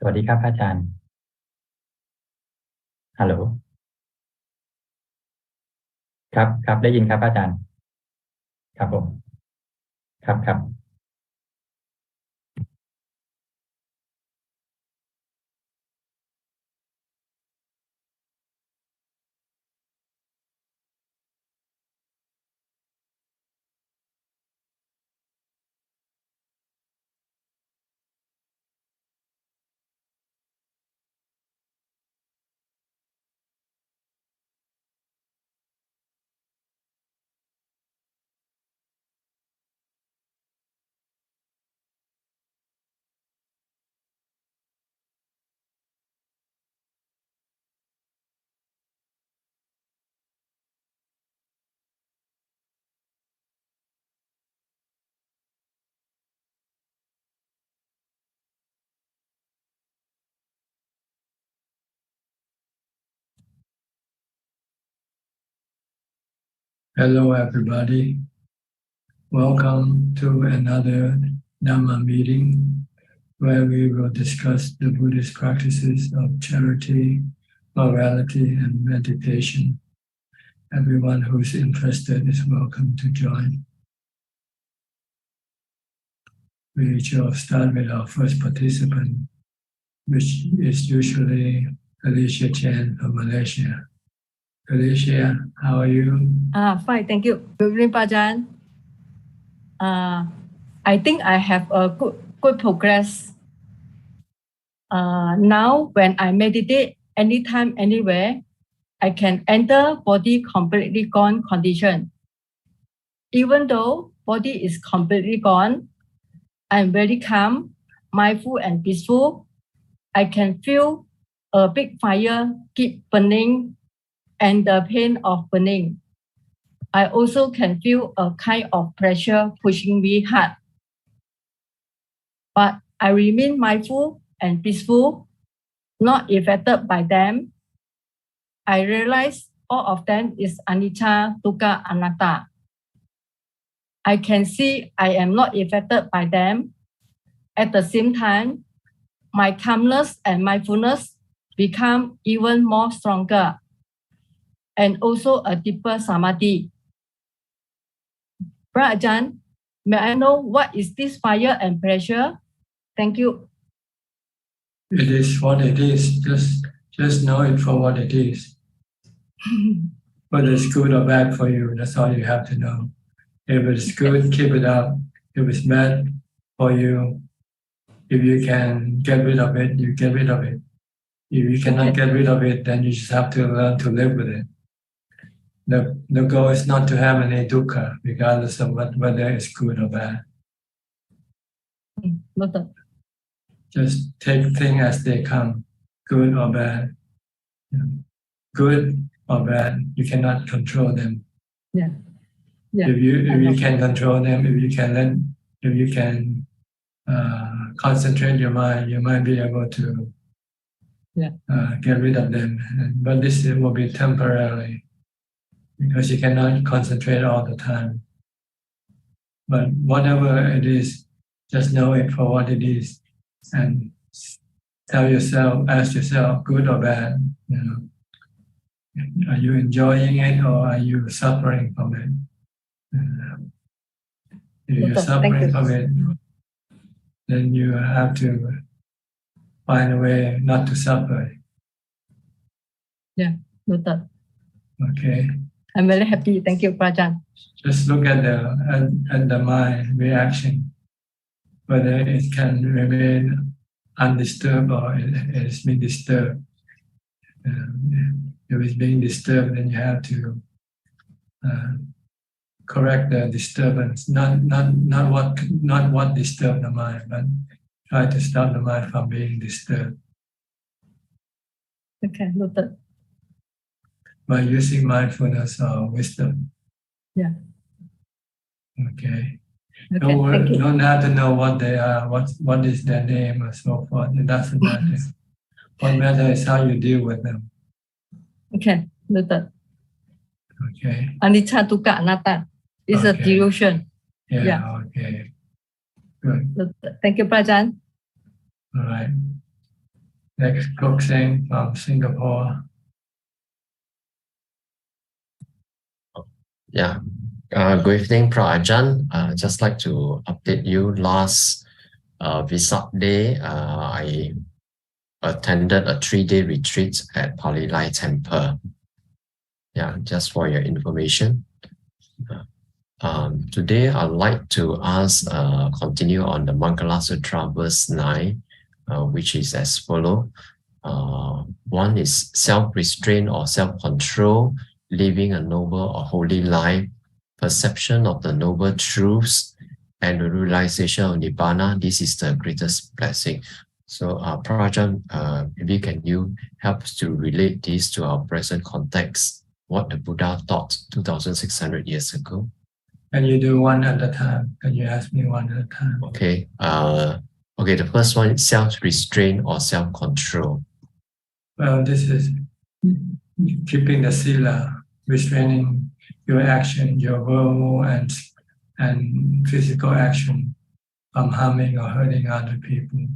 วัสดีครับอาจารย์ฮัลโหลครับครับได้ยินครับอาจารย์ครับผมครับครับ Hello, everybody. Welcome to another Dhamma meeting where we will discuss the Buddhist practices of charity, morality, and meditation. Everyone who's interested is welcome to join. We shall start with our first participant, which is usually Alicia Chan from Malaysia. Alicia, how are you? Fine, thank you. Good evening, Ajaan. I think I have a good progress. Now, when I meditate anytime, anywhere, I can enter body completely gone condition. Even though body is completely gone, I'm very calm, mindful, and peaceful. I can feel a big fire keep burning and the pain of burning. I also can feel a kind of pressure pushing me hard. But I remain mindful and peaceful, not affected by them. I realize all of them is anicca, dukkha, anatta. I can see I am not affected by them. At the same time, my calmness and mindfulness become even more stronger and also a deeper samadhi. Brother Ajaan, may I know what is this fire and pressure? Thank you. It is what it is. Just know it for what it is. Whether it's good or bad for you, that's all you have to know. If it's good, keep it up. If it's bad for you, if you can get rid of it, you get rid of it. If you cannot get rid of it, then you just have to learn to live with it. The goal is not to have any dukkha, regardless of whether it's good or bad. Just take things as they come, good or bad. Good or bad, you cannot control them. Yeah. If you can control them, if you can concentrate your mind, you might be able to get rid of them. But this will be temporary because you cannot concentrate all the time. But whatever it is, just know it for what it is, and ask yourself, good or bad. Are you enjoying it or are you suffering from it? If you're suffering from it, then you have to find a way not to suffer. Yeah, noted. Okay. I'm very happy. Thank you, Ajaan. Just look at the mind reaction, whether it can remain undisturbed or it's been disturbed. If it's being disturbed, then you have to correct the disturbance. Not what disturbed the mind, but try to stop the mind from being disturbed. Okay, noted. By using mindfulness or wisdom. Yeah. Okay. Okay, don't have to know what they are, what is their name or so forth. It doesn't matter. What matters is how you deal with them. Okay, noted. Okay. Anicca, dukkha, anatta is a delusion. Yeah. Okay. Good. Thank you, Ajaan. All right. Next, Kok Seng from Singapore. Yeah. Good evening, Ajaan. Just like to update you. Last Vesak Day, I attended a 3-day retreat at Palilai Temple. Yeah, just for your information. Today, I'd like to continue on the Mangala Sutra verse 9, which is as follows. One is self-restraint or self-control, living a noble or holy life, perception of the noble truths, and the realization of Nibbana. This is the greatest blessing. So, Prajan, maybe can you help us to relate this to our present context, what the Buddha taught 2,600 years ago? Can you do one at a time? Can you ask me one at a time? Okay. Okay, the first one is self-restraint or self-control. Well, this is keeping the sila, restraining your action, your verbal and physical action from harming or hurting other people.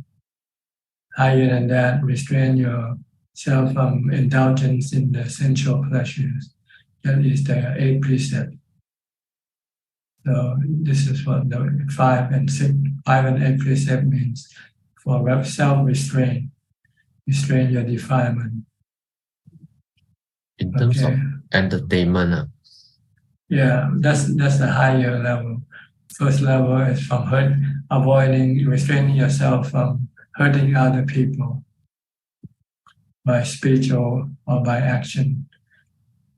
Higher than that, restrain yourself from indulgence in the sensual pleasures. That is the 8th precept. So this is what the 5 and 8 precept means for self-restraint. Restrain your defilement. In terms of entertainment. Yeah, that's the higher level. First level is from restraining yourself from hurting other people by speech or by action,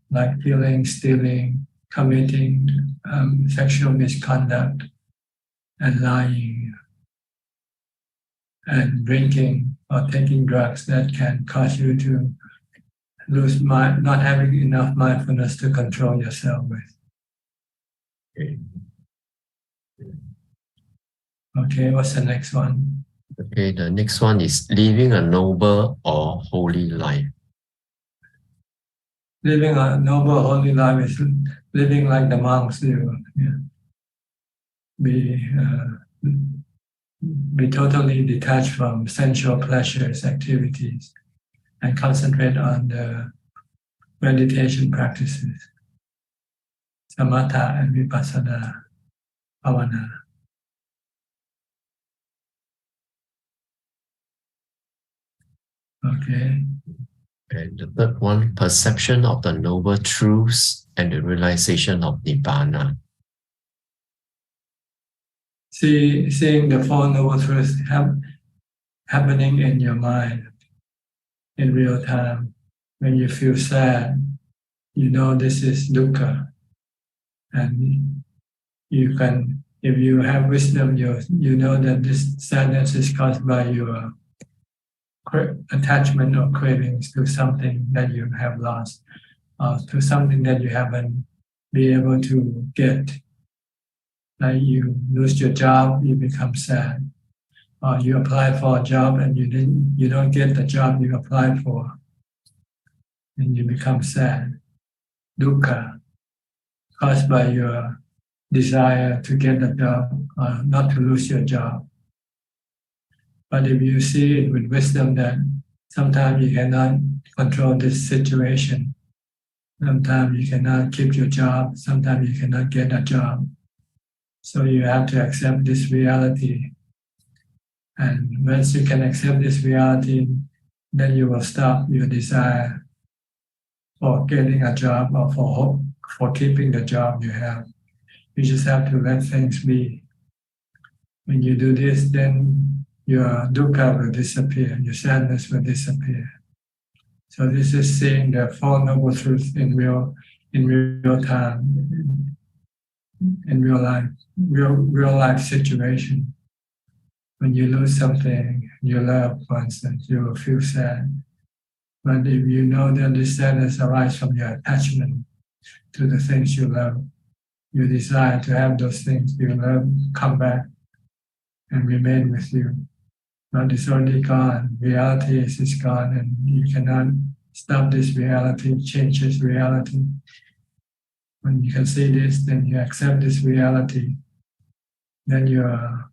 like killing, stealing, committing sexual misconduct, and lying, and drinking or taking drugs that can cause you to not having enough mindfulness to control yourself with. Okay, what's the next one? Okay, the next one is living a noble or holy life. Living a noble, holy life is living like the monks do. Yeah. Be totally detached from sensual pleasures, activities, and concentrate on the meditation practices, samatha and vipassana, bhavana. Okay. And the third one, perception of the noble truths and the realization of Nibbana. Seeing the Four Noble Truths happening in your mind in real time. When you feel sad, you know this is dukkha. And you can, if you have wisdom, you know that this sadness is caused by your attachment or cravings to something that you have lost, to something that you haven't been able to get. Like you lose your job, you become sad. Or you apply for a job and you don't get the job you applied for, and you become sad. Dukkha, caused by your desire to get a job, not to lose your job. But if you see it with wisdom that sometimes you cannot control this situation, sometimes you cannot keep your job, sometimes you cannot get a job. So you have to accept this reality. And once you can accept this reality, then you will stop your desire for getting a job or for keeping the job you have. You just have to let things be. When you do this, then your dukkha will disappear, your sadness will disappear. So this is seeing the Four Noble Truths in real time, in real life situation. When you lose something you love, for instance, you will feel sad. But if you know that this sadness arises from your attachment to the things you love, you desire to have those things you love come back and remain with you. But it's already gone. Reality is gone, and you cannot stop this reality, change this reality. When you can see this, then you accept this reality. Then your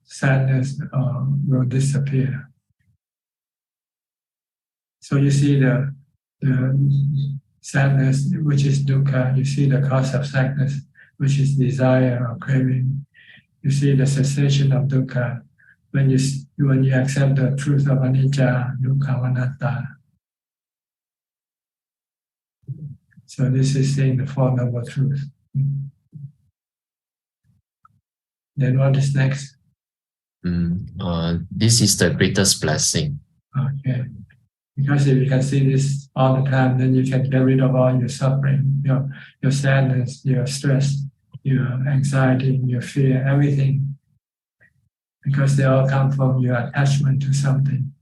sadness will disappear. So you see the sadness, which is dukkha. You see the cause of sadness, which is desire or craving. You see the cessation of dukkha when you accept the truth of anicca, dukkha, anatta. So this is saying the Four Noble Truths. Then what is next? This is the greatest blessing. Okay. Because if you can see this all the time, then you can get rid of all your suffering, your sadness, your stress, your anxiety, your fear, everything. Because they all come from your attachment to something.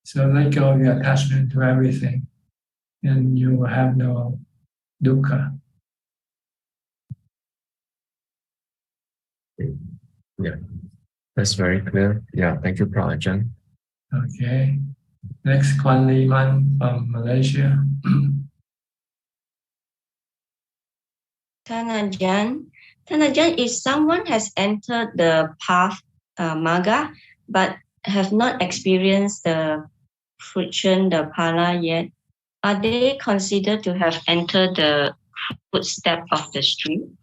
So let go of your attachment to everything, and you will have no dukkha. Yeah, that's very clear. Yeah, thank you, Ajaan. Okay. Next, Kwan Liman from Malaysia. Ajaan, if someone has entered the path Magga, but have not experienced the fruition, the phala yet, are they considered to have entered the footstep of the stream?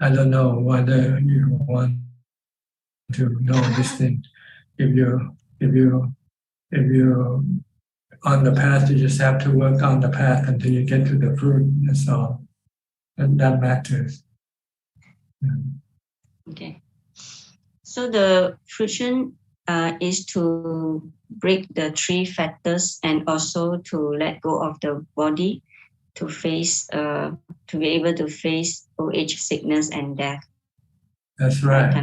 I don't know whether you want to know this thing. If you on the path, you just have to work on the path until you get to the fruit. That's all. And that matters. Okay. So the fruition is to break the three factors and also to let go of the body to face, to be able to face old age, sickness, and death. That's right.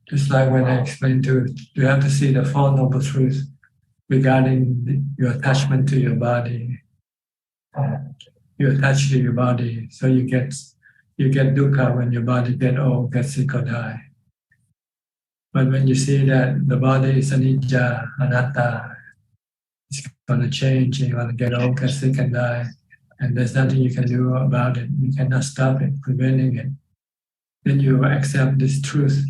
Just like when I explained you have to see the Four Noble Truths regarding your attachment to your body. You attach to your body, so you get dukkha when your body get old, get sick, or die. But when you see that the body is anicca, anatta, it's going to change, you're going to get old, get sick, and die, and there's nothing you can do about it. You cannot stop it, preventing it. Then you accept this truth.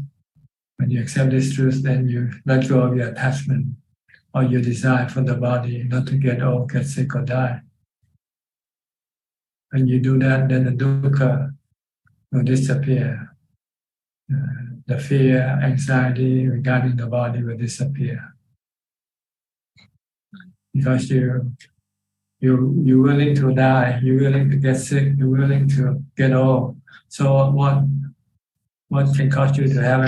When you accept this truth, then you let go of your attachment or your desire for the body, not to get old, get sick, or die. When you do that, then the dukkha will disappear. The fear, anxiety regarding the body will disappear. Because you're willing to die, you're willing to get sick, you're willing to get old. So what can cause you to have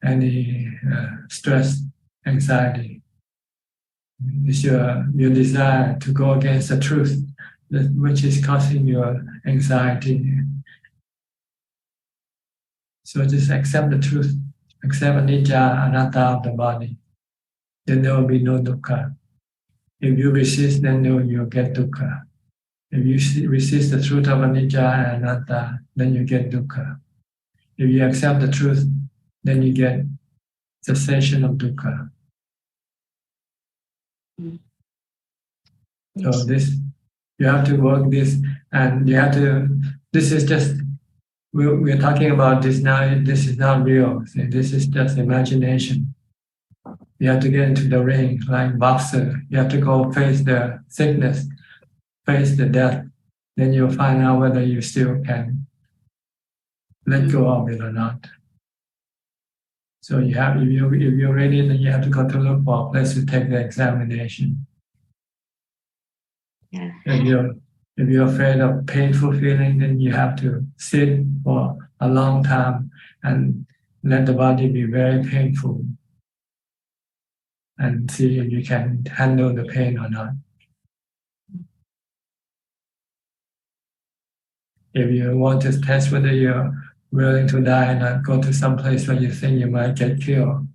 any stress, anxiety? It's your desire to go against the truth, which is causing your anxiety. So just accept the truth, accept anicca, anatta of the body. Then there will be no dukkha. If you resist, then you'll get dukkha. If you resist the truth of anicca and anatta, then you get dukkha. If you accept the truth, then you get cessation of dukkha. So this, you have to work this, and you have to, this is just, we're talking about this now, this is not real. See, this is just imagination. You have to get into the ring like boxer. You have to go face the sickness, face the death. Then you'll find out whether you still can let go of it or not. So you have, if you're ready, then you have to go to look for a place to take the examination. Yeah. If you're afraid of painful feeling, then you have to sit for a long time and let the body be very painful and see if you can handle the pain or not. If you want to test whether you're willing to die or not, go to some place where you think you might get killed.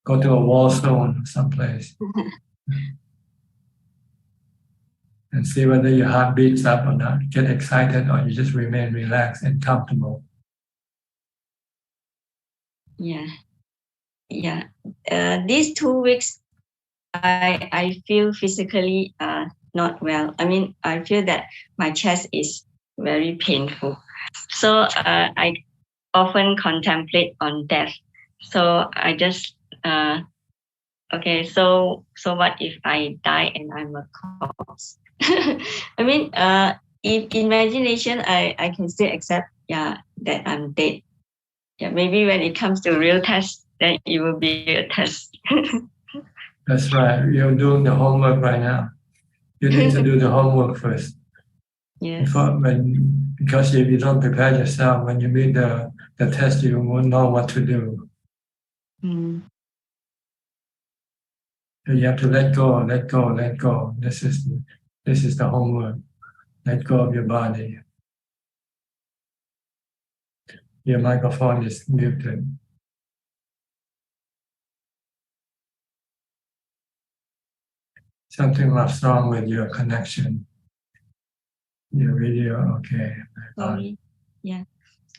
Go to a war zone someplace. And see whether your heart beats up or not. Get excited or you just remain relaxed and comfortable. Yeah. These 2 weeks, I feel physically not well. I mean, I feel that my chest is very painful. So I often contemplate on death. So I just okay. So what if I die and I'm a corpse? I mean, in imagination, I can still accept, that I'm dead. Yeah, maybe when it comes to real test, then it will be a test. That's right. You're doing the homework right now. You need to do the homework first. Yes. Because if you don't prepare yourself, when you meet the test, you won't know what to do. So you have to let go, let go, let go. This is the homework. Let go of your body. Your microphone is muted. Something was wrong with your connection. Your video, okay. Sorry. Yeah.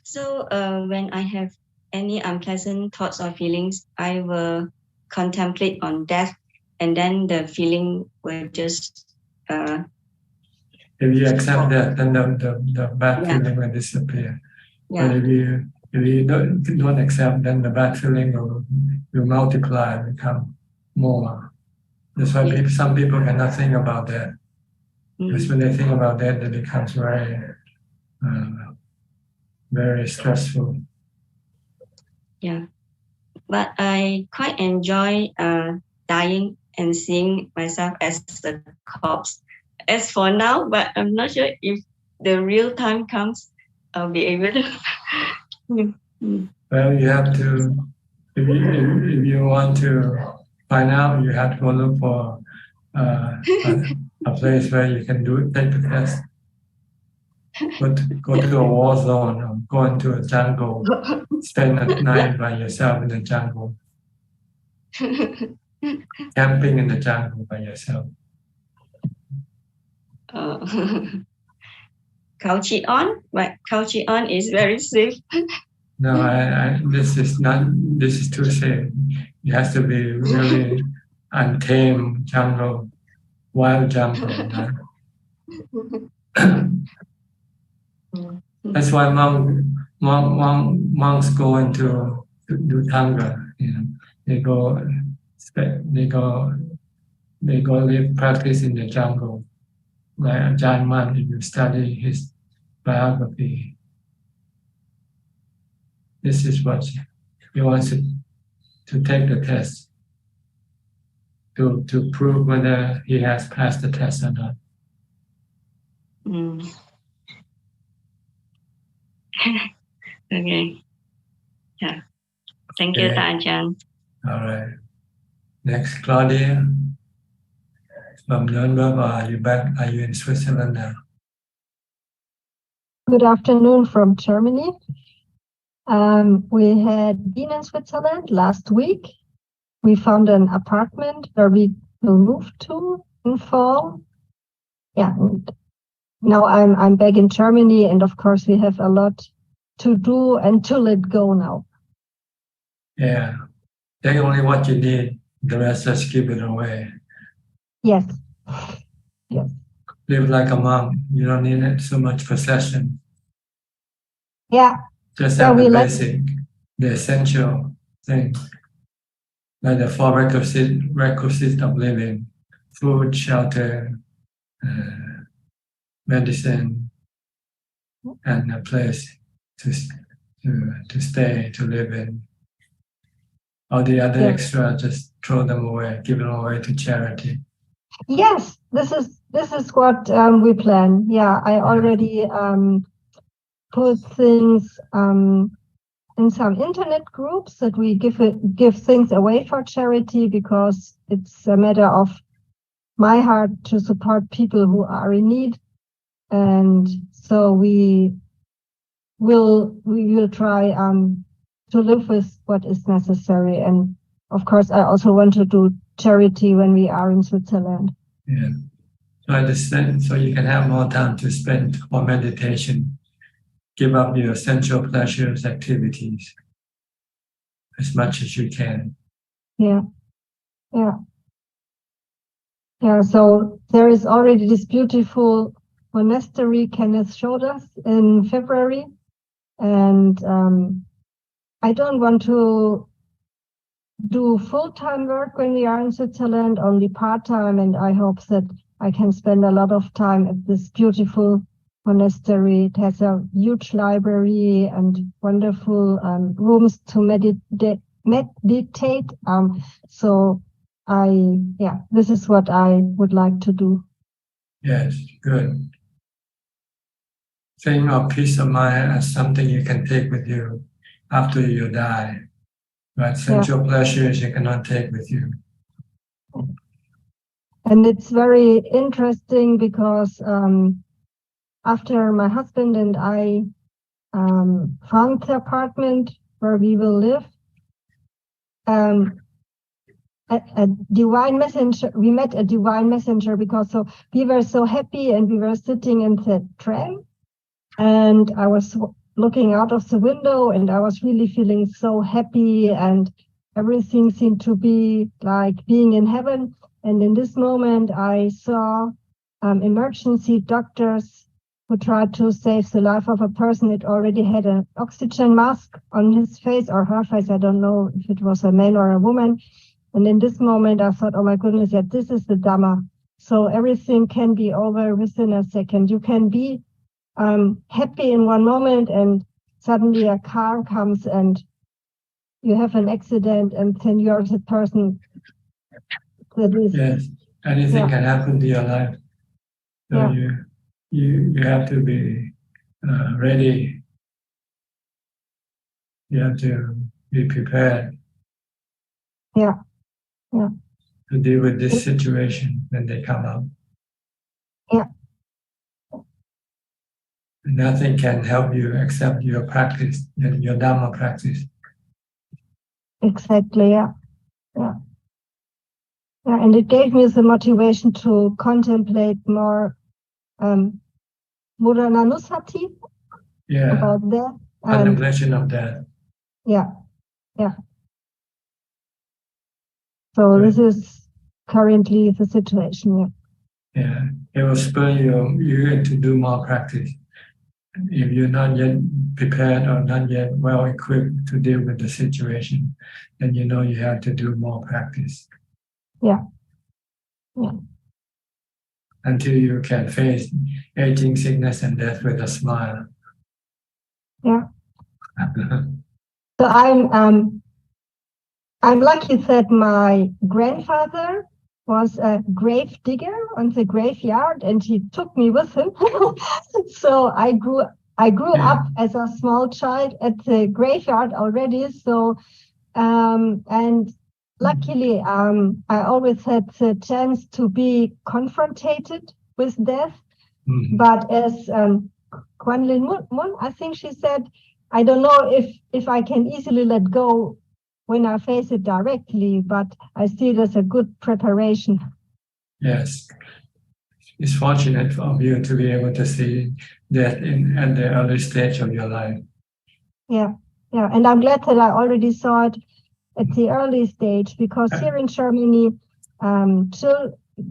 So when I have any unpleasant thoughts or feelings, I will contemplate on death, and then the feeling will just. If you accept that, then the bad feeling will disappear. Yeah. But if you don't accept, then the bad feeling will multiply and become more. That's why some people cannot think about that. Because when they think about that, it becomes very, very stressful. Yeah, but I quite enjoy dying and seeing myself as a corpse. As for now, but I'm not sure if the real time comes, I'll be able to. Well, you have to, if you want to find out, you have to go look for a place where you can take the test. Go to a war zone or go into a jungle, spend a night by yourself in the jungle, camping in the jungle by yourself. Couch on, but couch on is very safe. No, this is too safe. It has to be really untamed jungle, wild jungle. That's why monks go into do Tanga. They go live practice in the jungle. Like Ajaan Man, if you study his biography, this is what he wants to take the test to prove whether he has passed the test or not. Okay. Yeah. Thank you, Ajaan. All right. Next, Claudia. From Nuremberg, are you back? Are you in Switzerland now? Good afternoon from Germany. We had been in Switzerland last week. We found an apartment where we will move to in fall. Yeah. And now I'm back in Germany, and of course we have a lot to do and to let go now. Yeah. Take only what you need. The rest, just give it away. Yes. Yes. Live like a monk. You don't need so much possession. Yeah. Just have the basic, the essential things. Like the four requisites of living: food, shelter, medicine, and a place to stay, to live in. All the other extra, just throw them away, give them away to charity. Yes, this is what we plan. Yeah, I already put things in some internet groups that we give things away for charity, because it's a matter of my heart to support people who are in need, and so we will try to live with what is necessary. And of course, I also want to do charity when we are in Switzerland. Yeah. So you can have more time to spend for meditation. Give up your essential pleasures, activities, as much as you can. Yeah. So there is already this beautiful monastery Kenneth showed us in February, and I don't want to do full-time work when we are in Switzerland, only part-time, and I hope that I can spend a lot of time at this beautiful monastery. It has a huge library and wonderful rooms to meditate. So this is what I would like to do. Yes, good. Think of peace of mind as something you can take with you after you die. But sensual pleasures you cannot take with you. And it's very interesting because after my husband and I found the apartment where we will live, a divine messenger. We met a divine messenger because we were so happy, and we were sitting in the tram, and I was looking out of the window, and I was really feeling so happy, and everything seemed to be like being in heaven. And in this moment, I saw emergency doctors who tried to save the life of a person that already had an oxygen mask on his face or her face. I don't know if it was a man or a woman. And in this moment, I thought, oh my goodness, yeah, this is the Dhamma. So everything can be over within a second. You can be happy in one moment, and suddenly a car comes and you have an accident, and then you're the person that is. Yes, anything can happen to your life. So you have to be ready. You have to be prepared. To deal with this situation when they come up. Nothing can help you except your practice, your Dhamma practice. Exactly, yeah, and it gave me the motivation to contemplate more Murananusati about that. Contemplation of that. Yeah. So this is currently the situation. Yeah, it will spur you to do more practice. If you're not yet prepared or not yet well equipped to deal with the situation, then you have to do more practice. Yeah. Until you can face aging, sickness, and death with a smile. Yeah. So I'm lucky that my grandfather was a grave digger on the graveyard, and he took me with him. So I grew up as a small child at the graveyard already. So and luckily I always had the chance to be confronted with death. But as Kwan Lin Mun, I think she said, I don't know if I can easily let go when I face it directly, but I see it as a good preparation. Yes. It's fortunate of you to be able to see that at the early stage of your life. Yeah. And I'm glad that I already saw it at the early stage, because here in Germany,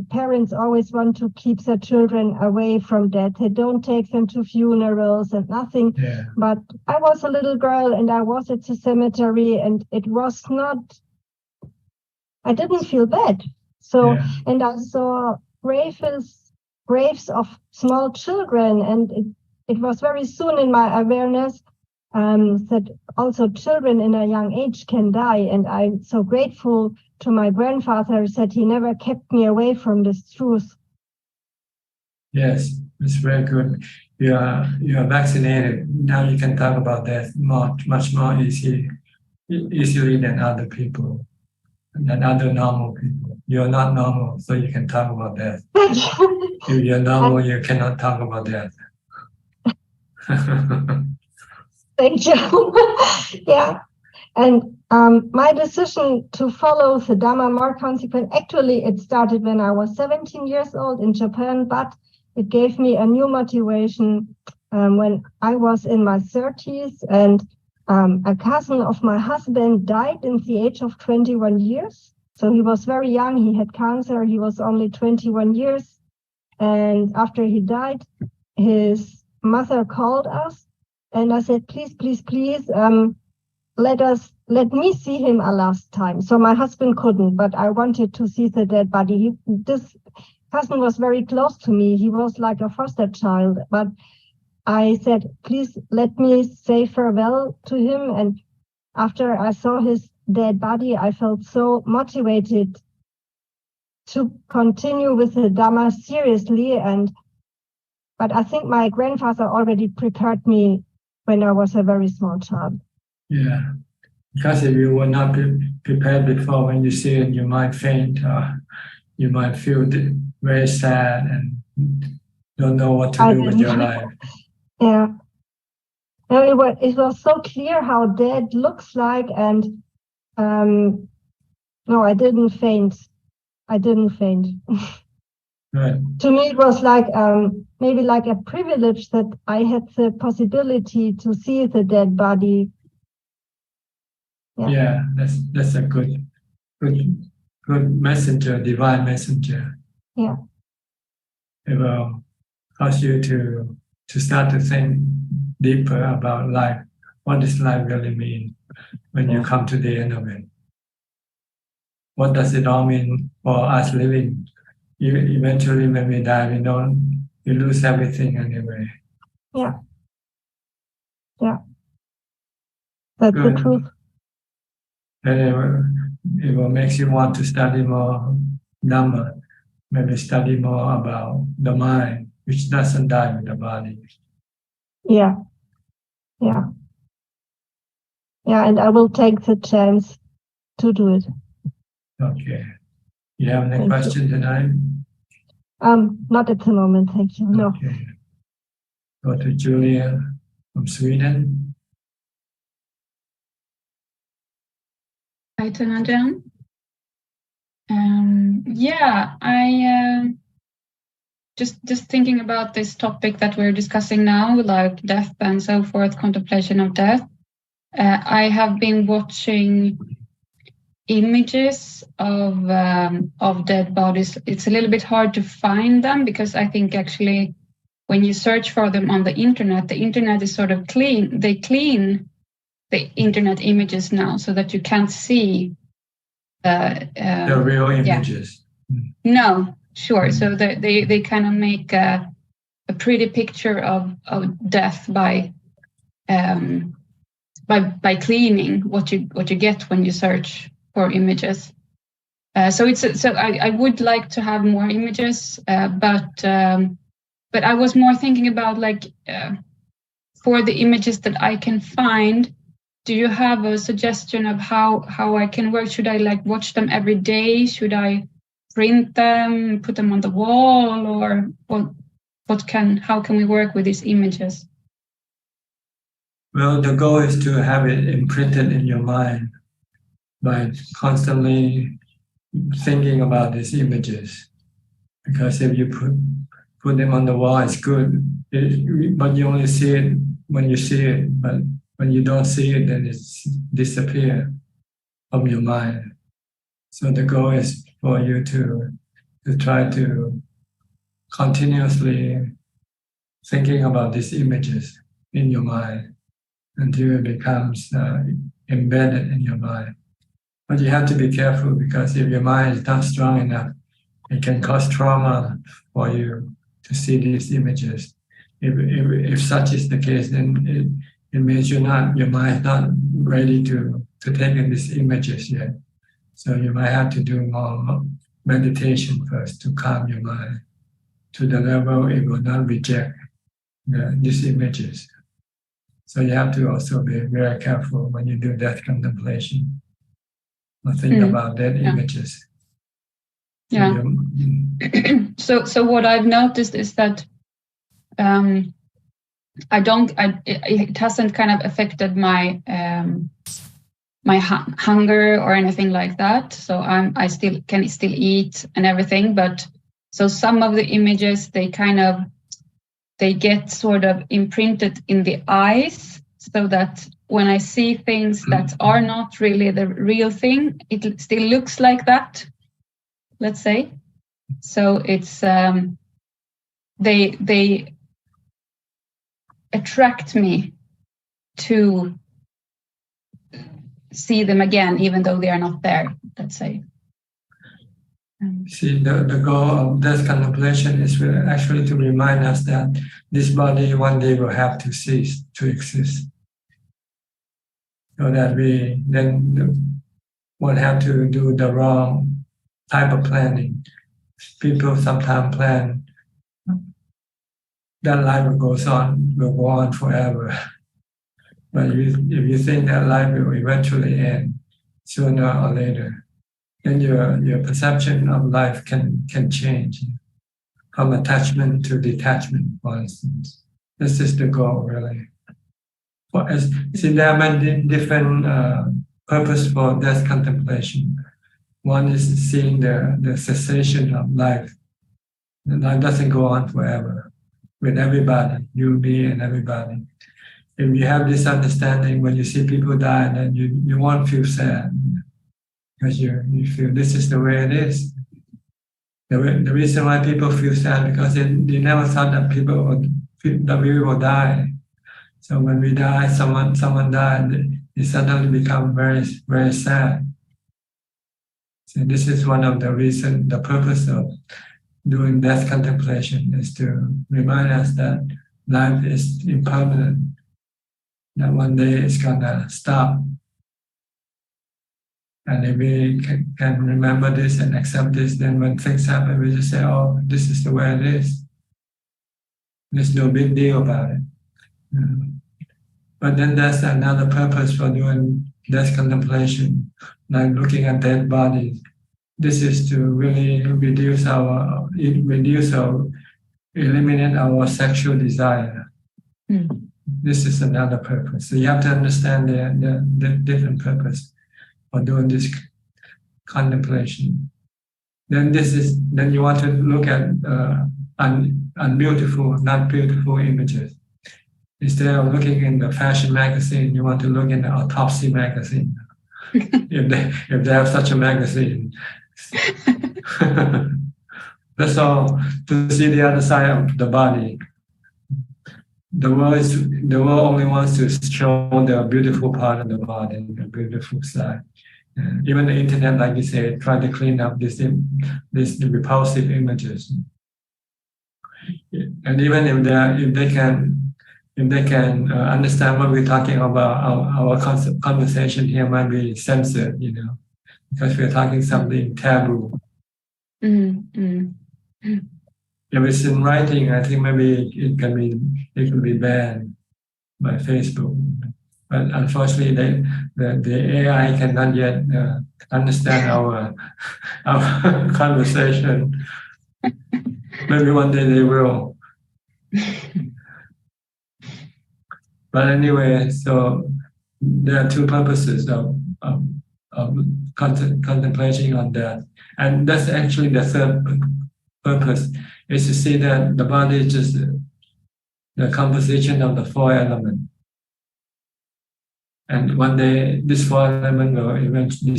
parents always want to keep their children away from death. They don't take them to funerals and nothing. Yeah. But I was a little girl, and I was at the cemetery, and it was not, I didn't feel bad. So, and I saw graves of small children, and it was very soon in my awareness that also children in a young age can die. And I'm so grateful to my grandfather that he never kept me away from this truth. Yes, it's very good. You are vaccinated. Now you can talk about that much more easily than other people, than other normal people. You're not normal, so you can talk about that. If you're normal, you cannot talk about that. Thank you. Yeah. And my decision to follow the Dhamma more consequently, actually it started when I was 17 years old in Japan, but it gave me a new motivation when I was in my 30s, and a cousin of my husband died in the age of 21 years. So he was very young, he had cancer, he was only 21 years. And after he died, his mother called us, and I said, please, let me see him a last time. So my husband couldn't, but I wanted to see the dead body. This cousin was very close to me. He was like a foster child, but I said, please let me say farewell to him. And after I saw his dead body, I felt so motivated to continue with the Dhamma seriously. But I think my grandfather already prepared me when I was a very small child. Yeah, because if you were not prepared before, when you see it, you might faint, or you might feel very sad and don't know what to do with your life. Yeah. No, it was so clear how dead looks like, and no, I didn't faint. Right. To me, it was like maybe like a privilege that I had the possibility to see the dead body. Yeah, that's a good messenger, divine messenger. Yeah. It will cause you to start to think deeper about life. What does life really mean when you come to the end of it? What does it all mean for us living? Eventually, when we die, we lose everything anyway. Yeah. Yeah. That's the truth. And it will make you want to study more Dhamma, maybe study more about the mind, which doesn't die with the body. Yeah. Yeah. Yeah, and I will take the chance to do it. Okay. You have any question tonight? Not at the moment, thank you. No. Okay. Go to Julia from Sweden. Hi, Ajaan. Yeah, I just thinking about this topic that we're discussing now, like death and so forth, contemplation of death. I have been watching images of dead bodies. It's a little bit hard to find them because I think actually when you search for them on the internet is sort of clean. They clean the internet images now so that you can't see the real images. Yeah. No, sure. So they kind of make a pretty picture of death by cleaning what you get when you search for images. So I would like to have more images, but I was more thinking about like for the images that I can find. Do you have a suggestion of how I can work? Should I like watch them every day? Should I print them, put them on the wall, or how can we work with these images? Well, the goal is to have it imprinted in your mind by constantly thinking about these images. Because if you put them on the wall, it's good, but you only see it when you see it. But when you don't see it, then it's disappear from your mind. So the goal is for you to try to continuously thinking about these images in your mind until it becomes embedded in your mind. But you have to be careful because if your mind is not strong enough, it can cause trauma for you to see these images. If such is the case, then it means your mind is not ready to take in these images yet. So you might have to do more meditation first to calm your mind to the level it will not reject these images. So you have to also be very careful when you do death contemplation or think about dead images. Yeah. So what I've noticed is that it hasn't kind of affected my my hunger or anything like that. So I still can eat and everything, but so some of the images they get sort of imprinted in the eyes, so that when I see things that are not really the real thing, it still looks like that, let's say. So it's they attract me to see them again, even though they are not there, let's say. See, the goal of death contemplation is actually to remind us that this body one day will have to cease to exist, so that we then won't have to do the wrong type of planning. People sometimes plan that life will go on forever. But if you think that life will eventually end sooner or later, then your perception of life can change from attachment to detachment, for instance. This is the goal, really. See, there are many different purposes for death contemplation. One is seeing the cessation of life. The life doesn't go on forever with everybody, you, me, and everybody. If you have this understanding, when you see people die, then you won't feel sad, because you feel this is the way it is. The reason why people feel sad because they never thought that we will die. So when we die, someone died, it suddenly become very, very sad. So this is one of the reasons, the purpose of doing death contemplation is to remind us that life is impermanent, that one day it's gonna stop. And if we can remember this and accept this, then when things happen, we just say, oh, this is the way it is. There's no big deal about it. But then there's another purpose for doing death contemplation, like looking at dead bodies. This is to really eliminate our sexual desire. This is another purpose. So you have to understand the different purpose for doing this contemplation. Then you want to look at unbeautiful, not beautiful images. Instead of looking in the fashion magazine, you want to look in the autopsy magazine. if they have such a magazine. That's all, to see the other side of the body. The world only wants to show the beautiful part of the body, the beautiful side. Even the internet, like you said, try to clean up these repulsive images. And even if they can understand what we're talking about, our conversation here might be censored, because we're talking something taboo. If it's in writing, I think maybe it can be banned by Facebook. But unfortunately, the AI cannot yet understand our conversation. Maybe one day they will. But anyway, so there are two purposes of contemplating on death, and that's actually the third purpose, is to see that the body is just the composition of the four elements. And one day, this four elements will eventually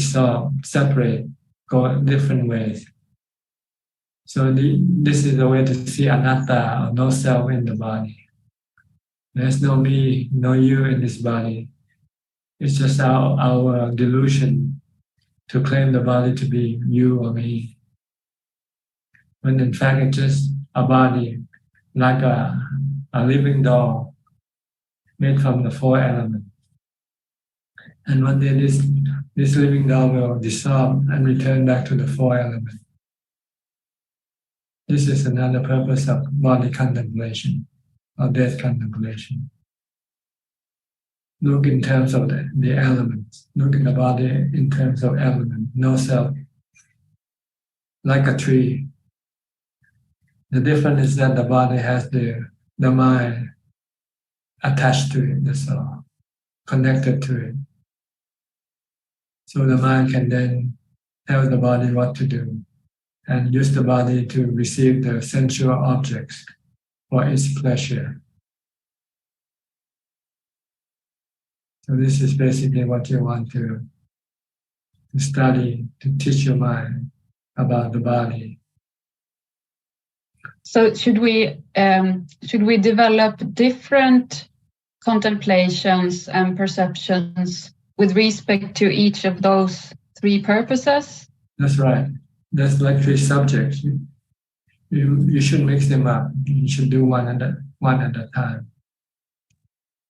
separate, go different ways. So this is the way to see anatta, or no self in the body. There's no me, no you in this body. It's just our delusion to claim the body to be you or me. When in fact it's just a body, like a living doll made from the four elements. And one day this living doll will dissolve and return back to the four elements. This is another purpose of body contemplation, or death contemplation. Look in terms of the elements. Look at the body in terms of elements, no self. Like a tree. The difference is that the body has the mind attached to it, that's all, connected to it. So the mind can then tell the body what to do and use the body to receive the sensual objects for its pleasure. So this is basically what you want to study, to teach your mind about the body. So should we develop different contemplations and perceptions with respect to each of those three purposes? That's right. That's like three subjects. You should mix them up. You should do one at a time.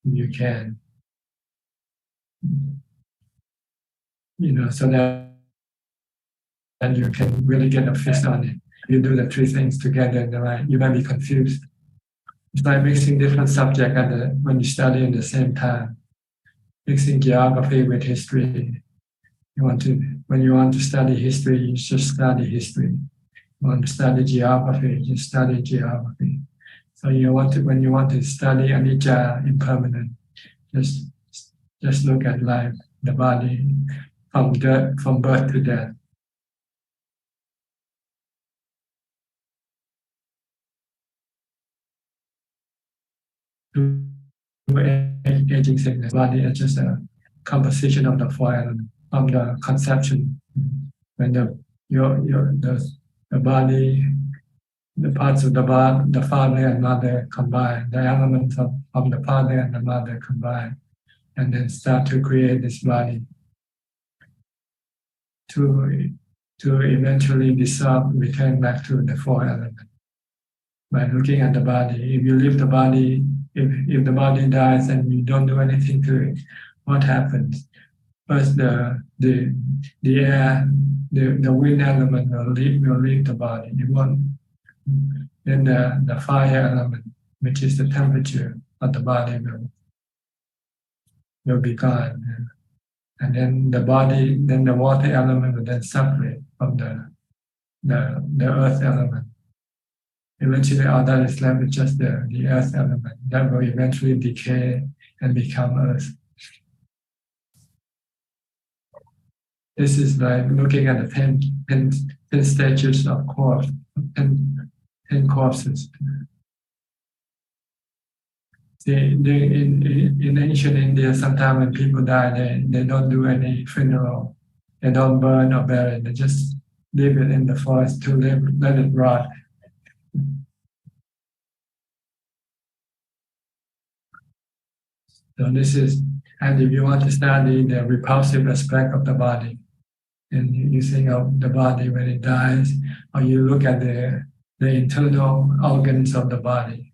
You can, so that you can really get a fix on it. You do the three things together, right? You might be confused. It's like mixing different subjects when you study at the same time. Mixing geography with history. When you want to study history, you just study history. You want to study geography, you just study geography. So when you want to study anicca, impermanent, just look at life, the body, from birth to death. Aging sickness, body is just a composition of the four elements, of the conception. When the body, the parts of the father and mother combine, the elements of the father and the mother combine, and then start to create this body to eventually dissolve and return back to the four elements. By looking at the body, if you leave the body, if the body dies and you don't do anything to it, what happens? First, the air, the wind element will leave the body. It won't. Then the fire element, which is the temperature of the body, will be gone. And then the water element will then separate from the earth element. Eventually, all that is left with just the earth element that will eventually decay and become earth. This is like looking at the 10 stages of corpse, 10 corpses. In ancient India, sometimes when people die, they don't do any funeral. They don't burn or bury. They just leave it in the forest to let it rot. So and if you want to study the repulsive aspect of the body, and you think of the body when it dies, or you look at the internal organs of the body.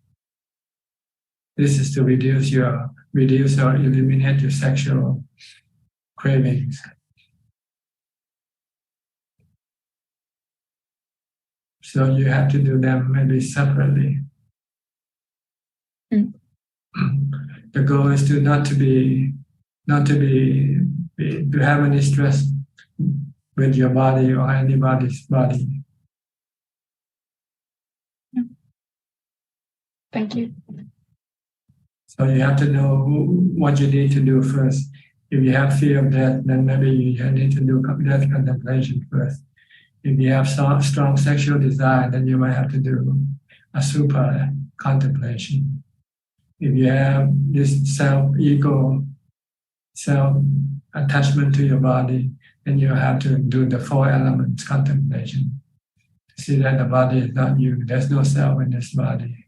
This is to reduce or eliminate your sexual cravings. So you have to do them maybe separately. The goal is to not to have any stress with your body or anybody's body. Thank you. So you have to know what you need to do first. If you have fear of death, then maybe you need to do death contemplation first. If you have strong sexual desire, then you might have to do a super contemplation. If you have this self-ego, self-attachment to your body, then you have to do the four elements contemplation. See that the body is not you. There's no self in this body.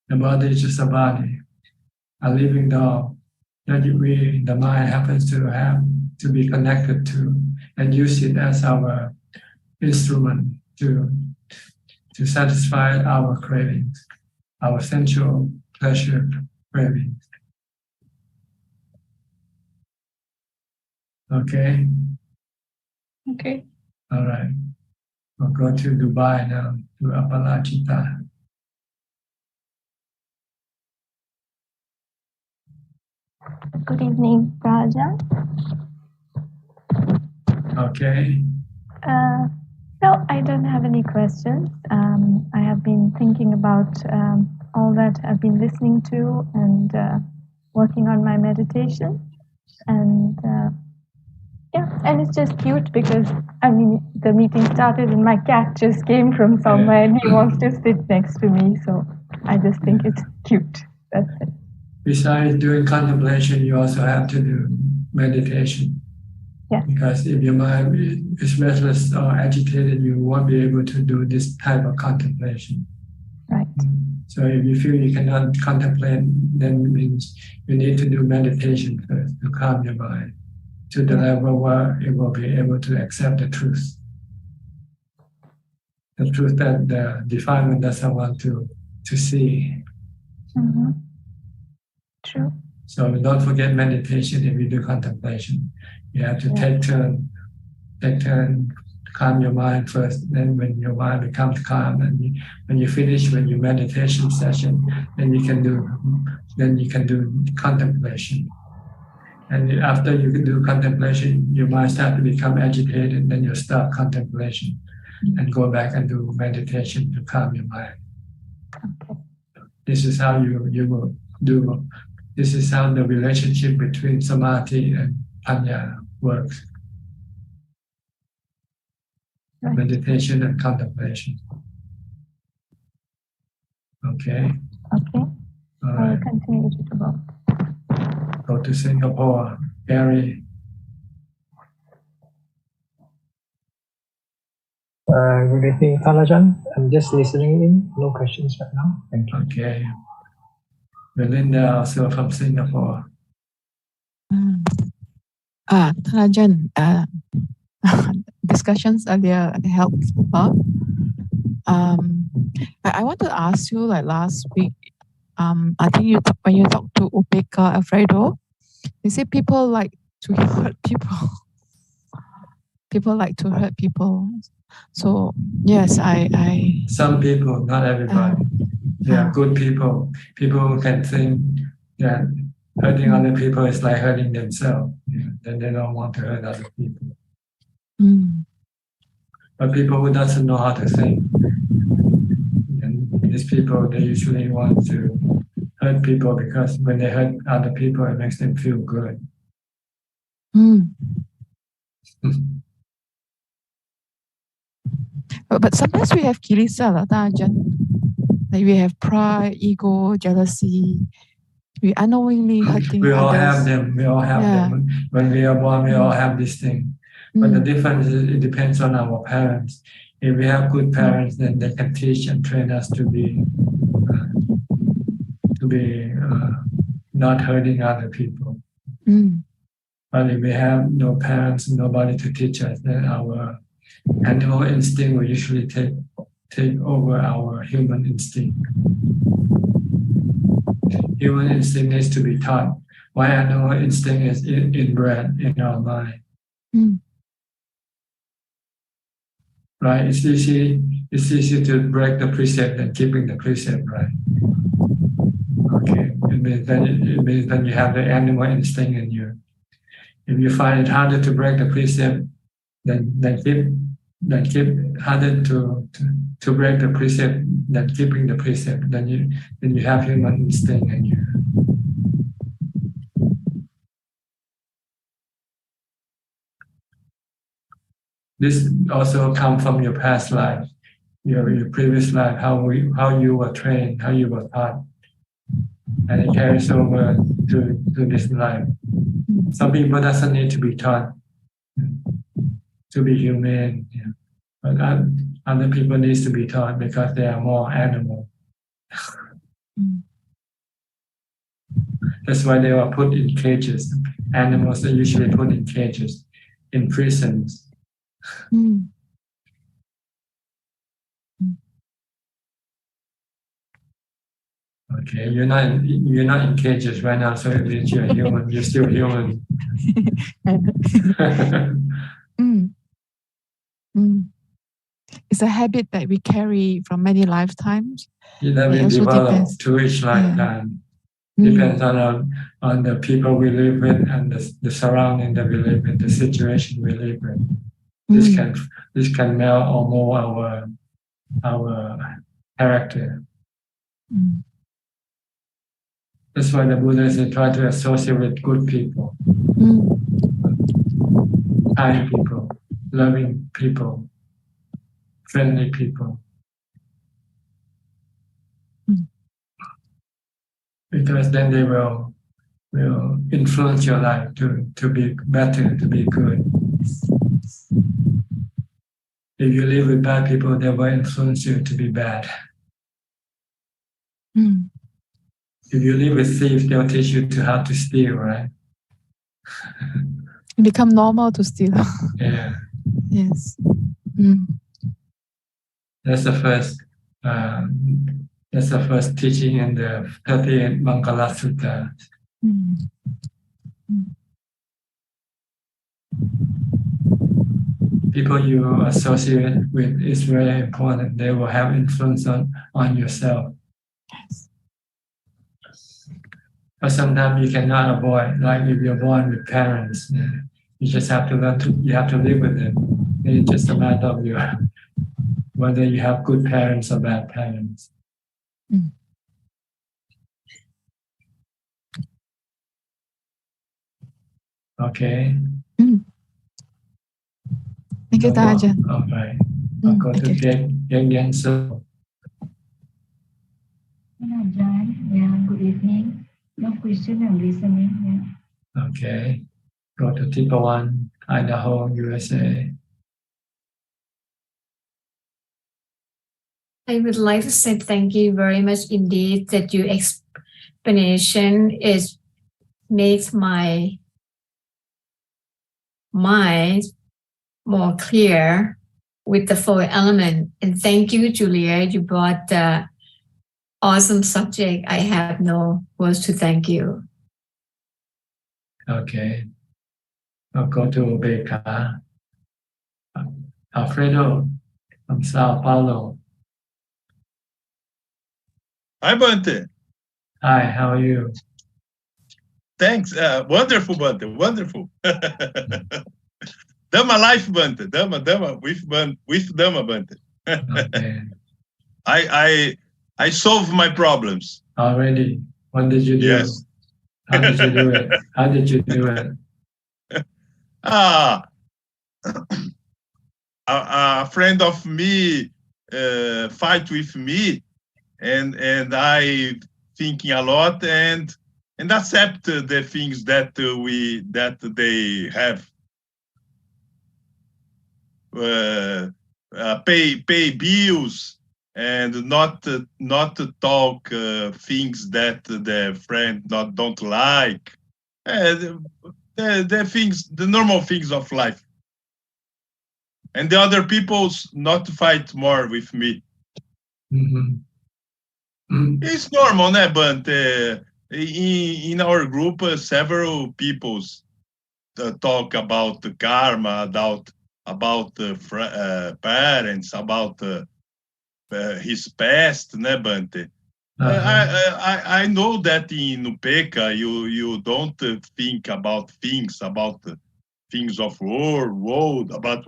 The body is just a body, a living doll that the mind happens to be connected to and use it as our instrument to satisfy our cravings, our sensual pleasure cravings. Okay? Okay. All right. We'll go to Dubai now, to Apalachita. Good evening, Ajaan. Okay. No, I don't have any questions. I have been thinking about all that I've been listening to and working on my meditation. And and it's just cute because, the meeting started and my cat just came from somewhere and he wants to sit next to me. So I just think it's cute. That's it. Besides doing contemplation, you also have to do meditation. Yes. Because if your mind is restless or agitated, you won't be able to do this type of contemplation. Right. So if you feel you cannot contemplate, then it means you need to do meditation first to calm your mind to the level where it will be able to accept the truth. The truth that the defilement doesn't want to see. True. So don't forget meditation if you do contemplation. You have to take turn, calm your mind first. Then when your mind becomes calm and when you finish with your meditation session, then you can do contemplation. And after you can do contemplation, your mind starts to become agitated, then you stop contemplation and go back and do meditation to calm your mind. Okay. This is how you will do. This is how the relationship between samadhi and panya works. Right. Meditation and contemplation. Okay. Okay. All I right. will continue to do both. Go to Singapore. Gary. Good evening, Ajaan. I'm just listening in. No questions right now. Thank you. Okay. Melinda, also from Singapore. Ajaan, discussions earlier helped a lot. I want to ask you, like last week, I think when you talked to Upeka Alfredo, you say people like to hurt people. People like to hurt people. So yes, I Some people, not everybody. They are good people. People who can think that hurting other people is like hurting themselves. Then they don't want to hurt other people. But people who doesn't know how to think, and these people, they usually want to hurt people because when they hurt other people, it makes them feel good. But sometimes we have kilesa, Ajaan. Like we have pride, ego, jealousy. We unknowingly hurting We all others. have them. We all have them. When we are born, we all have this thing. But the difference is it depends on our parents. If we have good parents, then they can teach and train us to be not hurting other people. But if we have no parents, nobody to teach us, then our animal instinct will usually take over our human instinct. Human instinct needs to be taught. Why animal instinct is inbred in our mind. Right? It's easy to break the precept than keeping the precept, right? Okay. It means that you have the animal instinct in you. If you find it harder to break the precept, then keep harder to break the precept than keeping the precept. Then you have human instinct in you. This also comes from your past life, your previous life, how you were trained, how you were taught, and it carries over to this life. Some people doesn't need to be taught to be humane, but other people needs to be taught because they are more animal. That's why they were put in cages. Animals are usually put in cages, in prisons. Okay, you're not in cages right now, so it means you're human. You're still human. It's a habit that we carry from many lifetimes. That we develop to each lifetime. Depends on the people we live with and the surrounding that we live with, the situation we live with. This can melt or mold our character. That's why the Buddhists try to associate with good people, kind people, loving people, friendly people. Because then they will influence your life to be better, to be good. If you live with bad people, they will influence you to be bad. Mm. If you live with thieves, they'll teach you to how to steal, right? It become normal to steal. Yeah. Yes. Mm. That's the first. That's the first teaching in the 38 Mangala Sutta. Mm. Mm. People you associate with is very important. They will have influence on yourself. Yes. But sometimes you cannot avoid, like if you're born with parents, you just have to learn to, you have to live with them. It's just a matter of you, whether you have good parents or bad parents. Mm. Okay. Mm. Thank you, Ajahn. Okay. I'll go to Yang So. Ajahn, yeah, good evening. No question, I'm listening. Yeah. Okay. Go to Tipawan, Idaho, USA. I would like to say thank you very much indeed that your explanation makes my mind more clear with the four elements. And thank you, Julia. You brought the awesome subject. I have no words to thank you. Okay. I'll go to Becca. Alfredo from Sao Paulo. Hi, Bante. Hi, how are you? Thanks. Wonderful, Bante. Wonderful. Dhamma life, Bante. Dhamma with Dhamma, Bante. Okay. I solve my problems. Already. What did you do? Yes. How did you do it? How did you do it? A friend of me fight with me, and I thinking a lot and accept the things that they have. Pay bills and not talk things that the friend don't like. The things, the normal things of life. And the other people's not fight more with me. Mm-hmm. Mm-hmm. It's normal, né? But in our group, several peoples talk about the karma, about parents, about his past, né, Bante? I know that in Upeka you don't think about things of world, about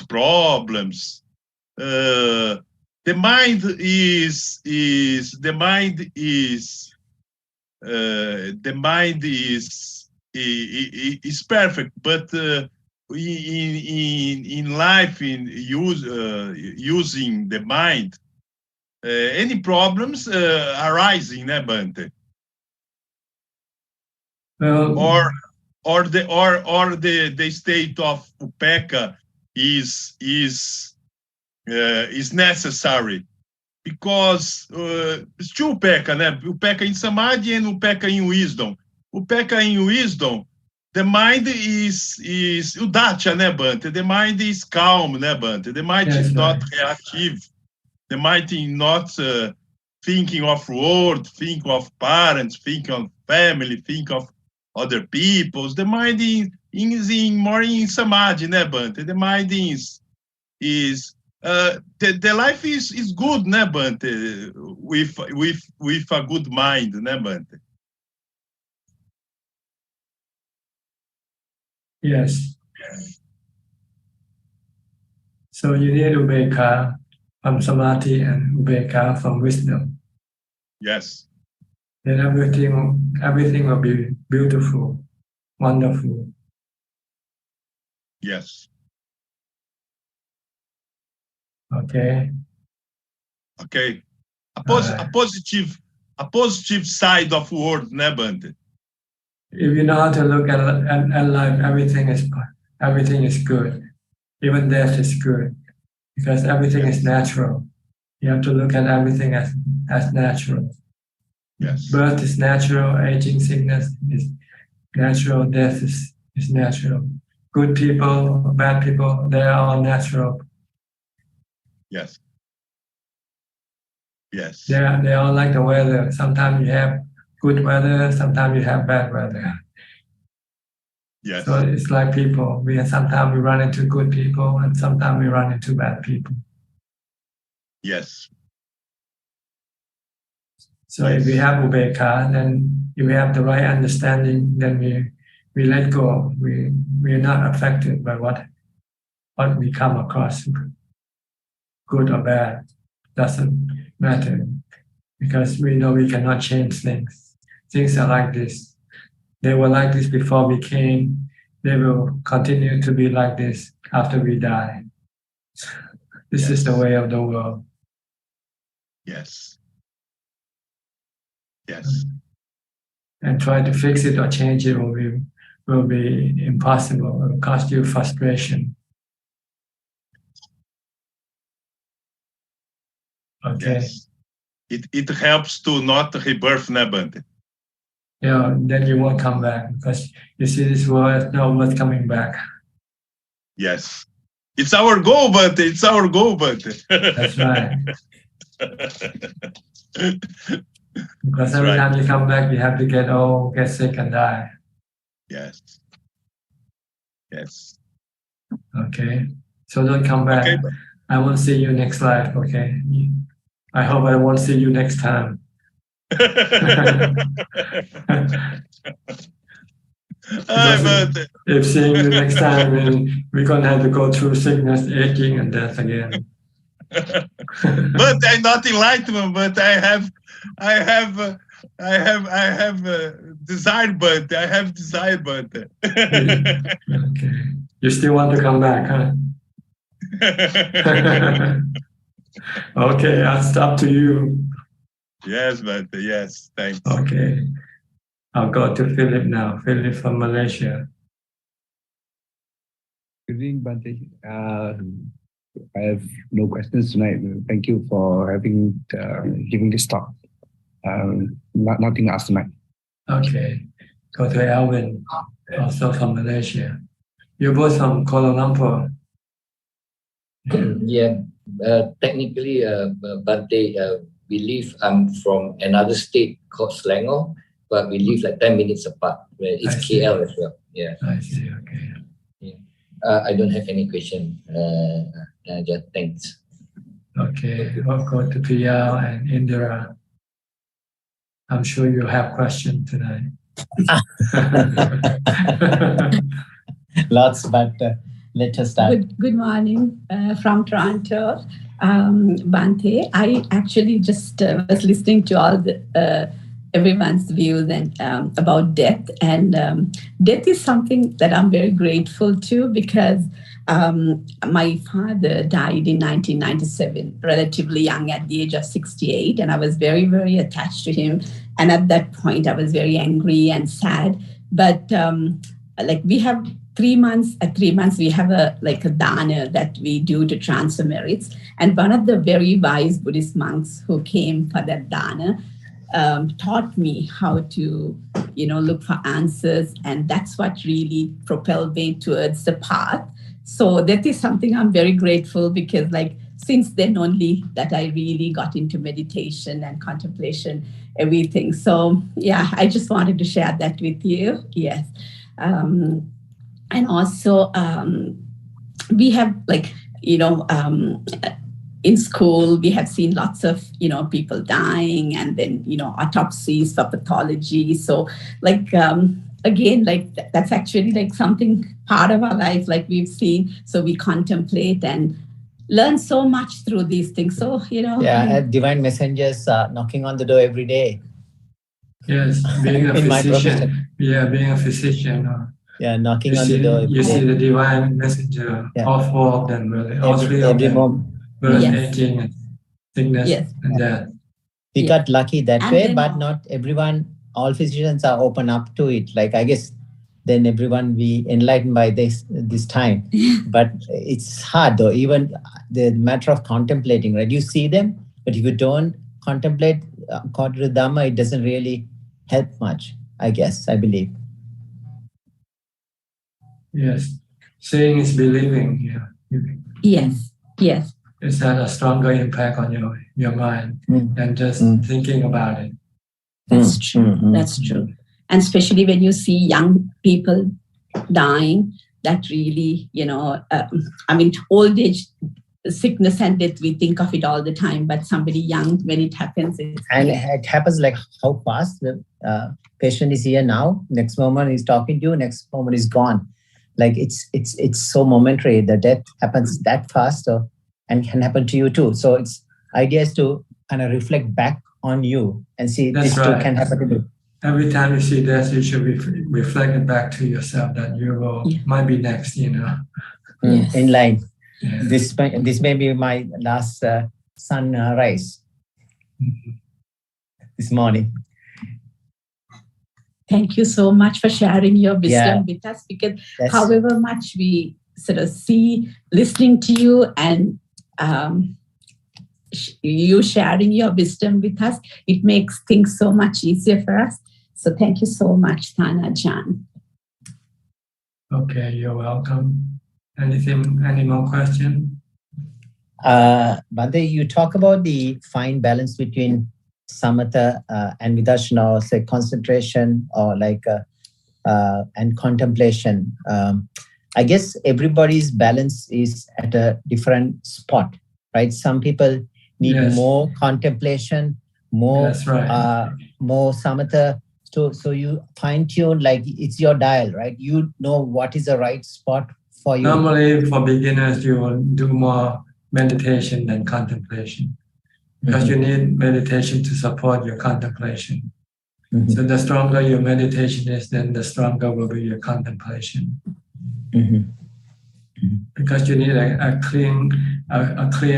problems. The mind is perfect, but in life, using the mind, any problems arising, né, Bante? Well, or the state of Upeka is necessary, because it's two Upeka, né? Upeka in Samadhi and Upeka in wisdom. Upeka in wisdom, the mind is Udacha, né, Bante? The mind is calm, né, Bante? The mind is not reactive. The mind is not thinking of world, think of parents, think of family, think of other peoples. The mind is more in Samadhi, né, Bante? The mind is the life is good, né, Bante? With a good mind, né, Bante? Yes. So you need Ubeka from Samadhi and Ubeka from wisdom. Yes. Then everything will be beautiful, wonderful. Yes. Okay. Okay. A positive side of world, né, Bante? If you know how to look at life, everything is good. Even death is good, because everything is natural. You have to look at everything as natural. Yes. Birth is natural, aging, sickness is natural, death is natural. Good people, bad people, they are all natural. Yes. Yes. They are like the weather. Sometimes you have good weather, sometimes you have bad weather. Yes. So it's like people. Sometimes we run into good people and sometimes we run into bad people. Yes. So if we have ubeka, then if we have the right understanding, then we let go. We are not affected by what we come across, good or bad, doesn't matter, because we know we cannot change things. Things are like this. They were like this before we came. They will continue to be like this after we die. This is the way of the world. Yes. Yes. And try to fix it or change it will be impossible. It will cause you frustration. Okay. Yes. It helps to not rebirth, né, Bante? Yeah, then you won't come back because you see this world is not worth coming back. Yes. It's our goal, Bante. It's our goal, Bante. That's right. Because every time you come back, you have to get old, get sick, and die. Yes. Yes. Okay. So don't come back. Okay. I won't see you next life. Okay. I hope I won't see you next time. If seeing you next time, then we're gonna have to go through sickness, aging, and death again. But I'm not enlightenment, but I have desire, but I have desire, but Okay. You still want to come back, huh? Okay, that's up to you. Yes, but yes, thanks. Okay. I'll go to Philip now. Philip from Malaysia. Good evening, Bante. I have no questions tonight. Thank you for giving this talk. Nothing else tonight. Okay. Go to Alvin, also from Malaysia. You're both from Kuala Lumpur. Yeah. Technically, Bante, we live, I'm from another state called Selangor, but we live like 10 minutes apart. It's KL as well. Yeah. I see, okay. Yeah. I don't have any question. Just thanks. Okay, we'll go to Piyal and Indira. I'm sure you have questions tonight. Lots, but let us start. Good morning from Toronto. Bante, I actually just was listening to all the everyone's views and about death, and death is something that I'm very grateful to, because my father died in 1997, relatively young at the age of 68, and I was very, very attached to him. And at that point, I was very angry and sad. But like we have 3 months, at 3 months, we have a dana that we do to transfer merits. And one of the very wise Buddhist monks who came for that dana taught me how to, look for answers. And that's what really propelled me towards the path. So that is something I'm very grateful, because since then only that I really got into meditation and contemplation, everything. So yeah, I just wanted to share that with you. Yes. And also we have in school, we have seen lots of, people dying, and then, autopsies for pathology. So again, that's actually something part of our life, we've seen. So we contemplate and learn so much through these things. So, Yeah, divine messengers knocking on the door every day. Yes, being a physician. Yeah, being a physician. Yeah, knocking on the door. You see the divine messenger, all four of them, really. All three of every them. moment. Birth, Yes. aging, and sickness, and death. We got lucky that And way, then but not everyone, all physicians are open up to it. I guess then everyone be enlightened by this time. But it's hard though, even the matter of contemplating, right? You see them, But if you don't contemplate according to Dhamma, it doesn't really help much, I guess, I believe. Yes. Seeing is believing. Yeah. Yes. Yes. It's had a stronger impact on your mind than just thinking about it. That's true. That's true. And especially when you see young people dying, that really, old age sickness and death, we think of it all the time, but somebody young, when it happens, and it happens like how fast the patient is here now, next moment he's talking to you, next moment is gone. Like it's so momentary. The death happens that fast, and can happen to you too. So it's idea is to kind of reflect back on you and see this too can happen to you. Every time you see death, you should reflect it back to yourself that you might be next, Yes. In line. Yeah. This may be my last sunrise this morning. Thank you so much for sharing your wisdom with us, because however much we sort of see, listening to you and you sharing your wisdom with us, it makes things so much easier for us. So thank you so much, Ajaan. Okay, you're welcome. Any more questions? Bhante, you talk about the fine balance between samatha and vipassana, or say concentration, or and contemplation. I guess everybody's balance is at a different spot, right? Some people need more contemplation, more more samatha. So you fine tune, like it's your dial, right? You know what is the right spot for you. Normally, for beginners, you will do more meditation than contemplation, because you need meditation to support your contemplation. So the stronger your meditation is, then the stronger will be your contemplation. Because you need a clear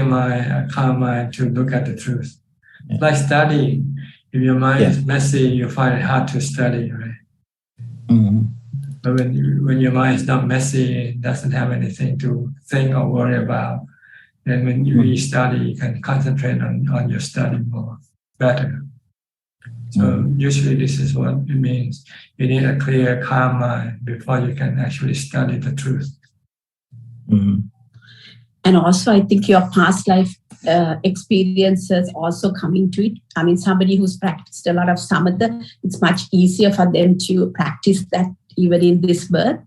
mind, a calm mind to look at the truth. Like studying. If your mind is messy, you find it hard to study, right? But when your mind is not messy, it doesn't have anything to think or worry about, then when you study, you can concentrate on your study more, better. So usually this is what it means. You need a clear, calm mind before you can actually study the truth. And also, I think your past life experiences also coming to it. I mean, somebody who's practiced a lot of samatha, it's much easier for them to practice that even in this birth.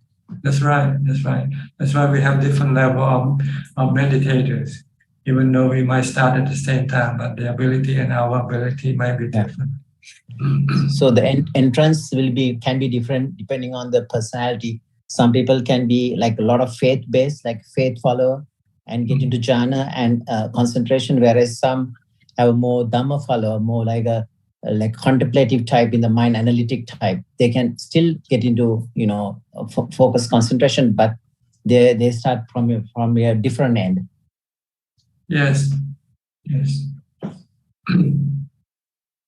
That's right. That's why we have different level of meditators, even though we might start at the same time, but the ability and our ability might be different. So the entrance can be different depending on the personality. Some people can be like a lot of faith-based, like faith follower, and get into jhana and concentration, whereas some have more dhamma follower, more like a contemplative type in the mind, analytic type. They can still get into focus concentration, but they start from a different end. Yes.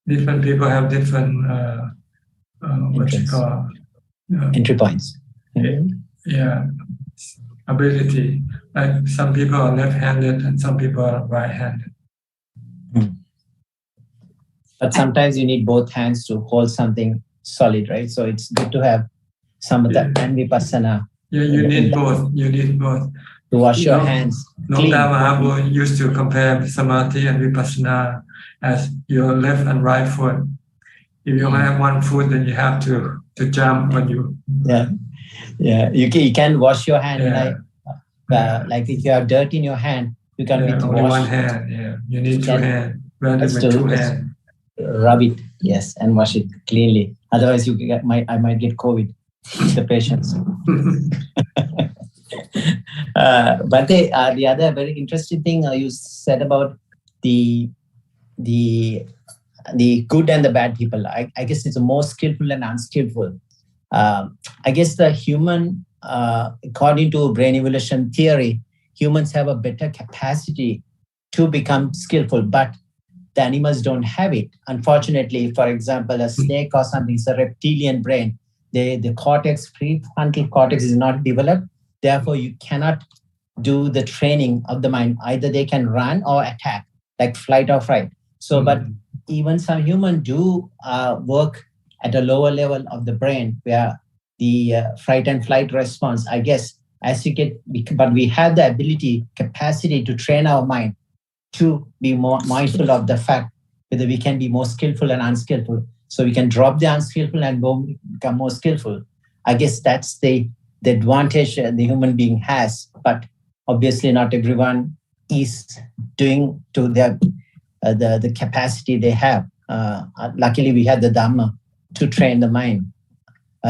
Different people have different entry points. Yeah, ability. Like some people are left-handed and some people are right-handed. But sometimes you need both hands to hold something solid, right? So it's good to have samatha and vipassana. Yeah, you need both. To wash your hands. Nongda Mahaprabhu used to compare samadhi and vipassana as your left and right foot. If you have one foot, then you have to jump when you. Yeah. You can wash your hand like if you have dirt in your hand, you can only one hand. Yeah, you need two hands. Rather with two hands. Rub it, and wash it cleanly. Otherwise, I might get COVID. The patients. But the other very interesting thing you said about the good and the bad people. I guess it's more skillful and unskillful. I guess the human, according to brain evolution theory, humans have a better capacity to become skillful, but the animals don't have it. Unfortunately, for example, a snake or something is a reptilian brain. The cortex, prefrontal cortex is not developed. Therefore, you cannot do the training of the mind. Either they can run or attack. like flight or fright. So, but even some human do work at a lower level of the brain where the fright and flight response, I guess, as you get, but we have the ability, capacity to train our mind to be more mindful of the fact whether we can be more skillful and unskillful. So we can drop the unskillful and become more skillful. I guess that's the advantage the human being has, but obviously not everyone is doing to their the capacity they have. Luckily, we had the Dhamma to train the mind.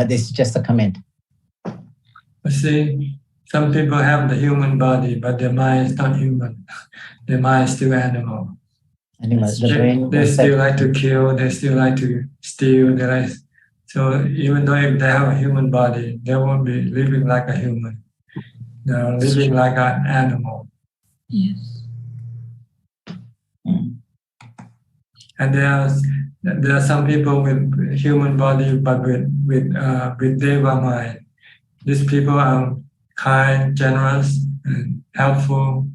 This is just a comment. See, some people have the human body, but their mind is not human. Their mind is still animal. They still like to kill, they still like to steal. So even though if they have a human body, they won't be living like a human. They're living like an animal. Yes. And there are some people with human body, but with Deva mind. These people are kind, generous, and helpful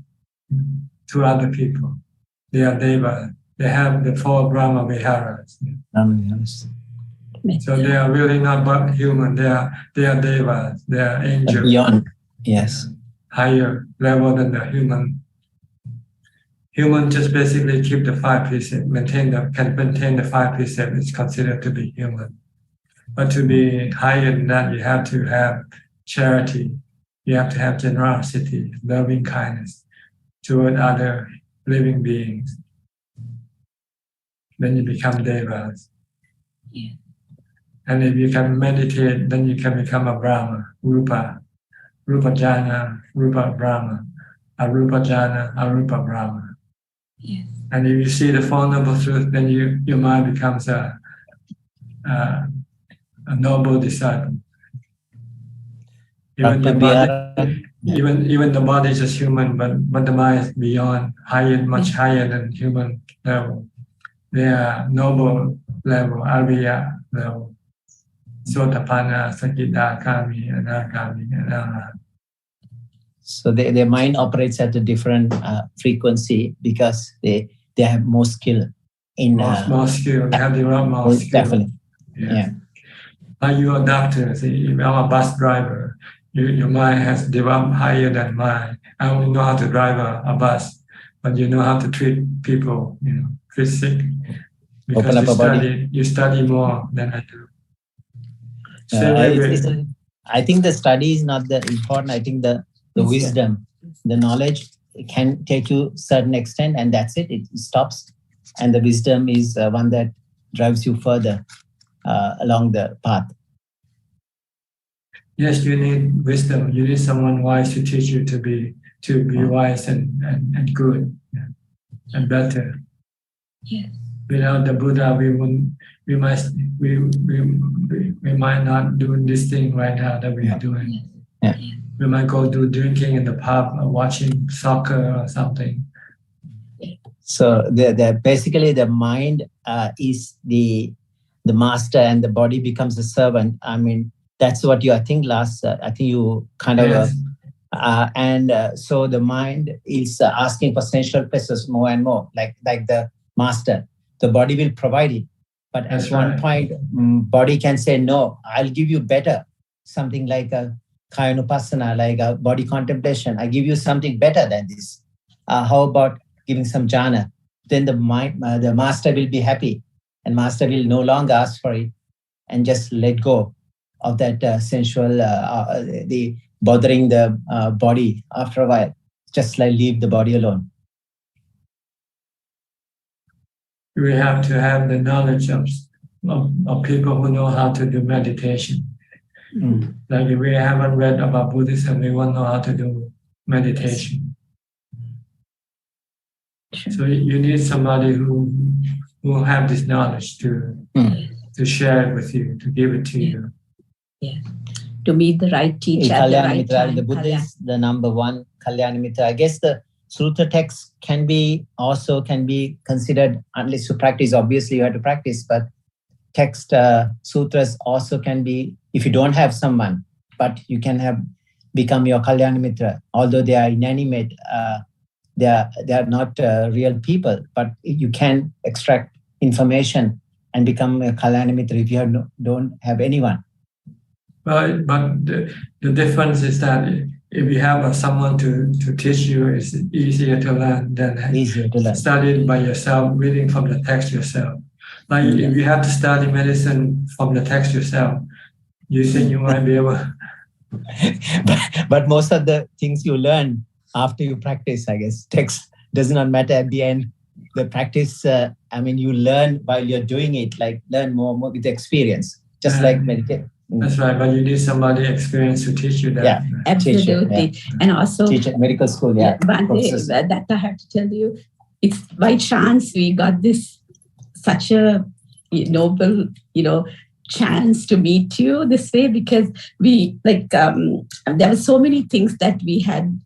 to other people. They are Deva. They have the 4 Brahma Viharas. So they are really not human. They are Devas. They are angels. Beyond, yes. Higher level than the human. Human just basically keep the 5 precepts, can maintain the 5 precepts. It's considered to be human. But to be higher than that, you have to have charity. You have to have generosity, loving kindness toward other living beings. Then you become Devas. Yeah. And if you can meditate, then you can become a Brahma, Rupa Jhana, Rupa Brahma, Arupa Jhana, Arupa Brahma. Yes. And if you see the Four Noble Truths, then your mind becomes a noble disciple. Even the body is just human, but the mind is beyond, much higher than human level. They are noble level, Arya level, Sotapanna, Sakidakami, Anagami, and Arahant. So their mind operates at a different frequency because they have more skill in more skill. They have developed more skill. Definitely, yeah. Like you are a doctor. See, if I'm a bus driver, your mind has developed higher than mine. I only know how to drive a bus, but you know how to treat people. Treat sick because you study more than I do. I think the study is not the important. I think the wisdom, the knowledge can take you certain extent, and that's it. It stops, and the wisdom is one that drives you further along the path. Yes, you need wisdom. You need someone wise to teach you to be wise and good and better. Yes. Without the Buddha, we might not do this thing right now that we are doing. Yeah. We might go do drinking in the pub or watching soccer or something. So basically the mind is the master and the body becomes a servant. I mean, that's what I think you kind of, so the mind is asking for sensual pleasures more and more, like the master. The body will provide it, but at one point, body can say, no, I'll give you better, something like a Kayanupassana, like a body contemplation. I give you something better than this. How about giving some jhana? Then the master will be happy, and master will no longer ask for it and just let go of that sensual, the bothering the body after a while. Just like leave the body alone. We have to have the knowledge of people who know how to do meditation. Like if we haven't read about Buddhism, we won't know how to do meditation. So you need somebody who have this knowledge to share it with you, to give it to you. Yes. To meet the right teacher at the right time. The Buddha is the number one Kalyana Mitra. I guess the Sutra text can be considered, unless you practice, obviously you have to practice, but text sutras also can be, if you don't have someone, but you can become your Kalyana Mitra. Although they are inanimate, they are not real people, but you can extract information and become a Kalyana Mitra if you don't have anyone. Well, but the difference is that if you have someone to teach you, it's easier to learn than study it by yourself, reading from the text yourself. Like if you have to study medicine from the text yourself, you think you might be able. But most of the things you learn after you practice, I guess, text does not matter at the end. The practice, you learn while you're doing it, like learn more with experience, just like meditate. That's right, but you need somebody experienced to teach you that. Yeah, absolutely. And also teacher, medical school, Bhante, that I have to tell you, it's by chance we got such a noble, chance to meet you this way, because we there were so many things that we had.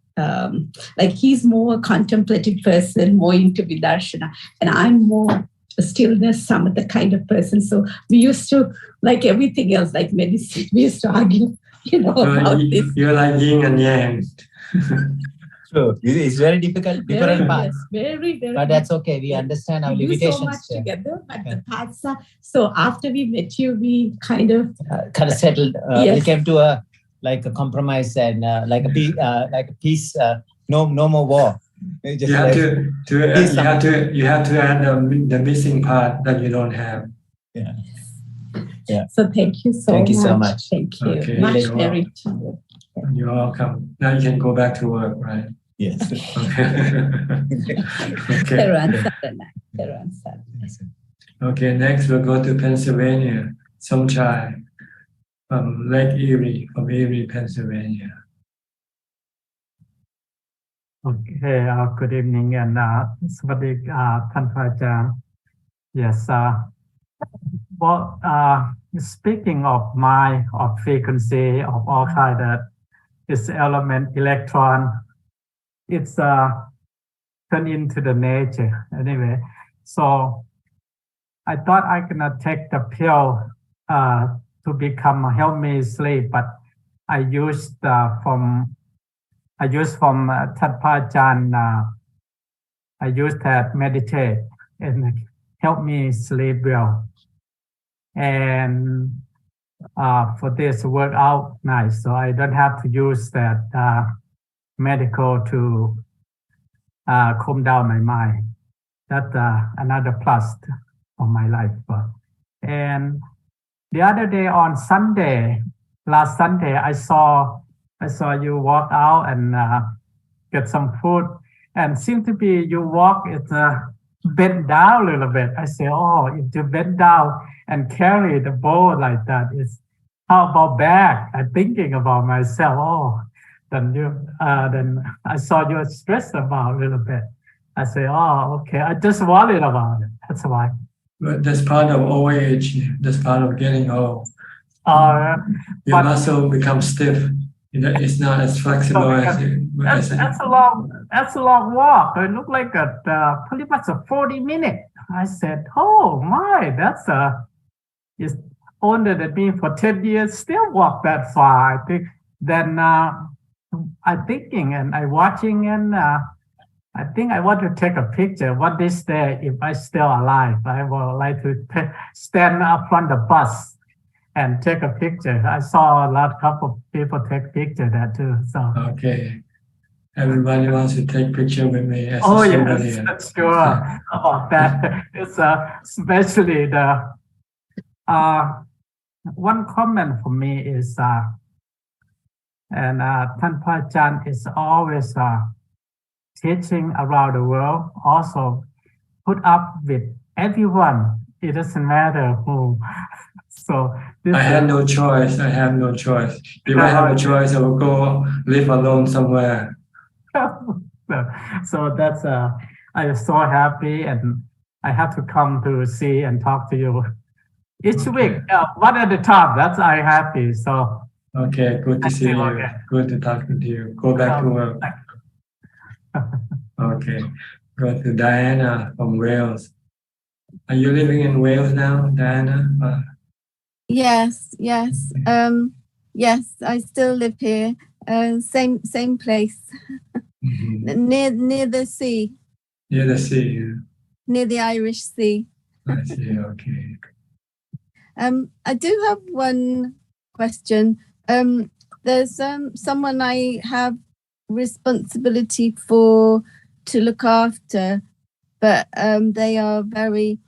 He's more a contemplative person, more into Vidarshana, and I'm more stillness, samatha kind of person. So we used to, like everything else, like medicine, we used to argue, about this. You're like yin and yang. True. It's very difficult, different paths. Yes, very, very. But that's okay. We understand our limitations. So much together, but the paths are. So after we met you, we kind of settled. We came to a compromise and like a peace. No more war. You have to add the missing part that you don't have. Yeah. Yeah. So thank you so much. Thank you so much. Thank you. Okay, Much very true. You're welcome. Now you can go back to work, right? Yes. Okay, next we'll go to Pennsylvania. Somchai from Lake Erie, Pennsylvania. Okay, good evening and Swadik Tanfajan. Yes, speaking of mind, of frequency, of all kind of this element, electron, it's turned into the nature anyway. So I thought I cannot take the pill to help me sleep, but I used from Thadpajan, I used that meditate and help me sleep well. And for this work out nice, so I don't have to use that medical to calm down my mind. That's another plus of my life. And the other day on last Sunday, I saw you walk out and get some food, and seem to be you walk bend down a little bit. I say, if you bend down and carry the bowl like that, how about back? I'm thinking about myself. Then I saw you stressed about a little bit. I say, okay. I just worried about it. That's why. But that's part of old age. That's part of getting old. Your muscle becomes stiff. It's not as flexible as that's a long walk. It looked like pretty much a 40 minutes. I said, oh my, it's older than me for 10 years, still walk that far. I think then I'm thinking and I watching and I think I want to take a picture. One this day, if I still alive, I would like to stand up front the bus and take a picture. I saw a couple of people take picture there too. So okay, everybody wants to take picture with me. Yes, that's sure about that. It's especially the one comment for me is and Tanpajan is always teaching around the world. Also put up with everyone. It doesn't matter who. So I have no choice. If I have a choice, I will go live alone somewhere. So that's I'm so happy, and I have to come to see and talk to you each week. One at a time. That's I'm happy. So okay, good to see you. Again. Good to talk to you. Go back to work. Okay, go to Diana from Wales. Are you living in Wales now, Diana? Yes. Yes, I still live here. Same place. near the sea. Near the sea. Yeah. Near the Irish Sea. I see. Okay. I do have one question. There's someone I have responsibility for to look after, but they are very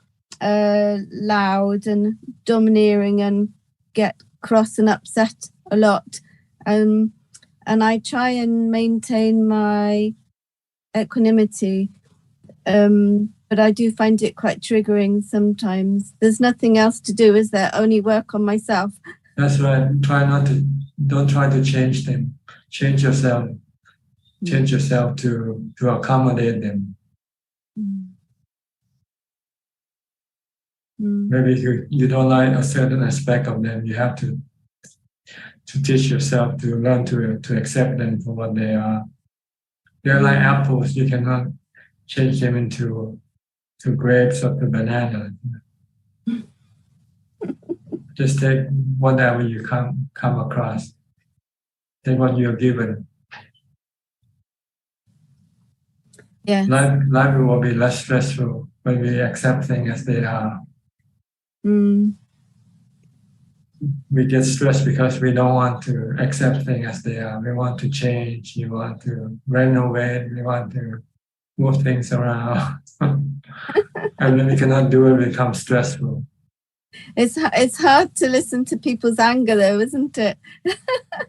loud and domineering and get cross and upset a lot. And I try and maintain my equanimity, but I do find it quite triggering sometimes. There's nothing else to do, is there? Only work on myself. That's right. Don't try to change them. Change yourself. Change yourself to accommodate them. Maybe you don't like a certain aspect of them, you have to teach yourself to learn to accept them for what they are. They're like apples. You cannot change them into grapes or to bananas. Just take whatever you come across. Take what you're given. Yes. Life will be less stressful when we accept things as they are. We get stressed because we don't want to accept things as they are. We want to change. We want to renovate. We want to move things around. And when we cannot do it, it becomes stressful. It's hard to listen to people's anger, though, isn't it?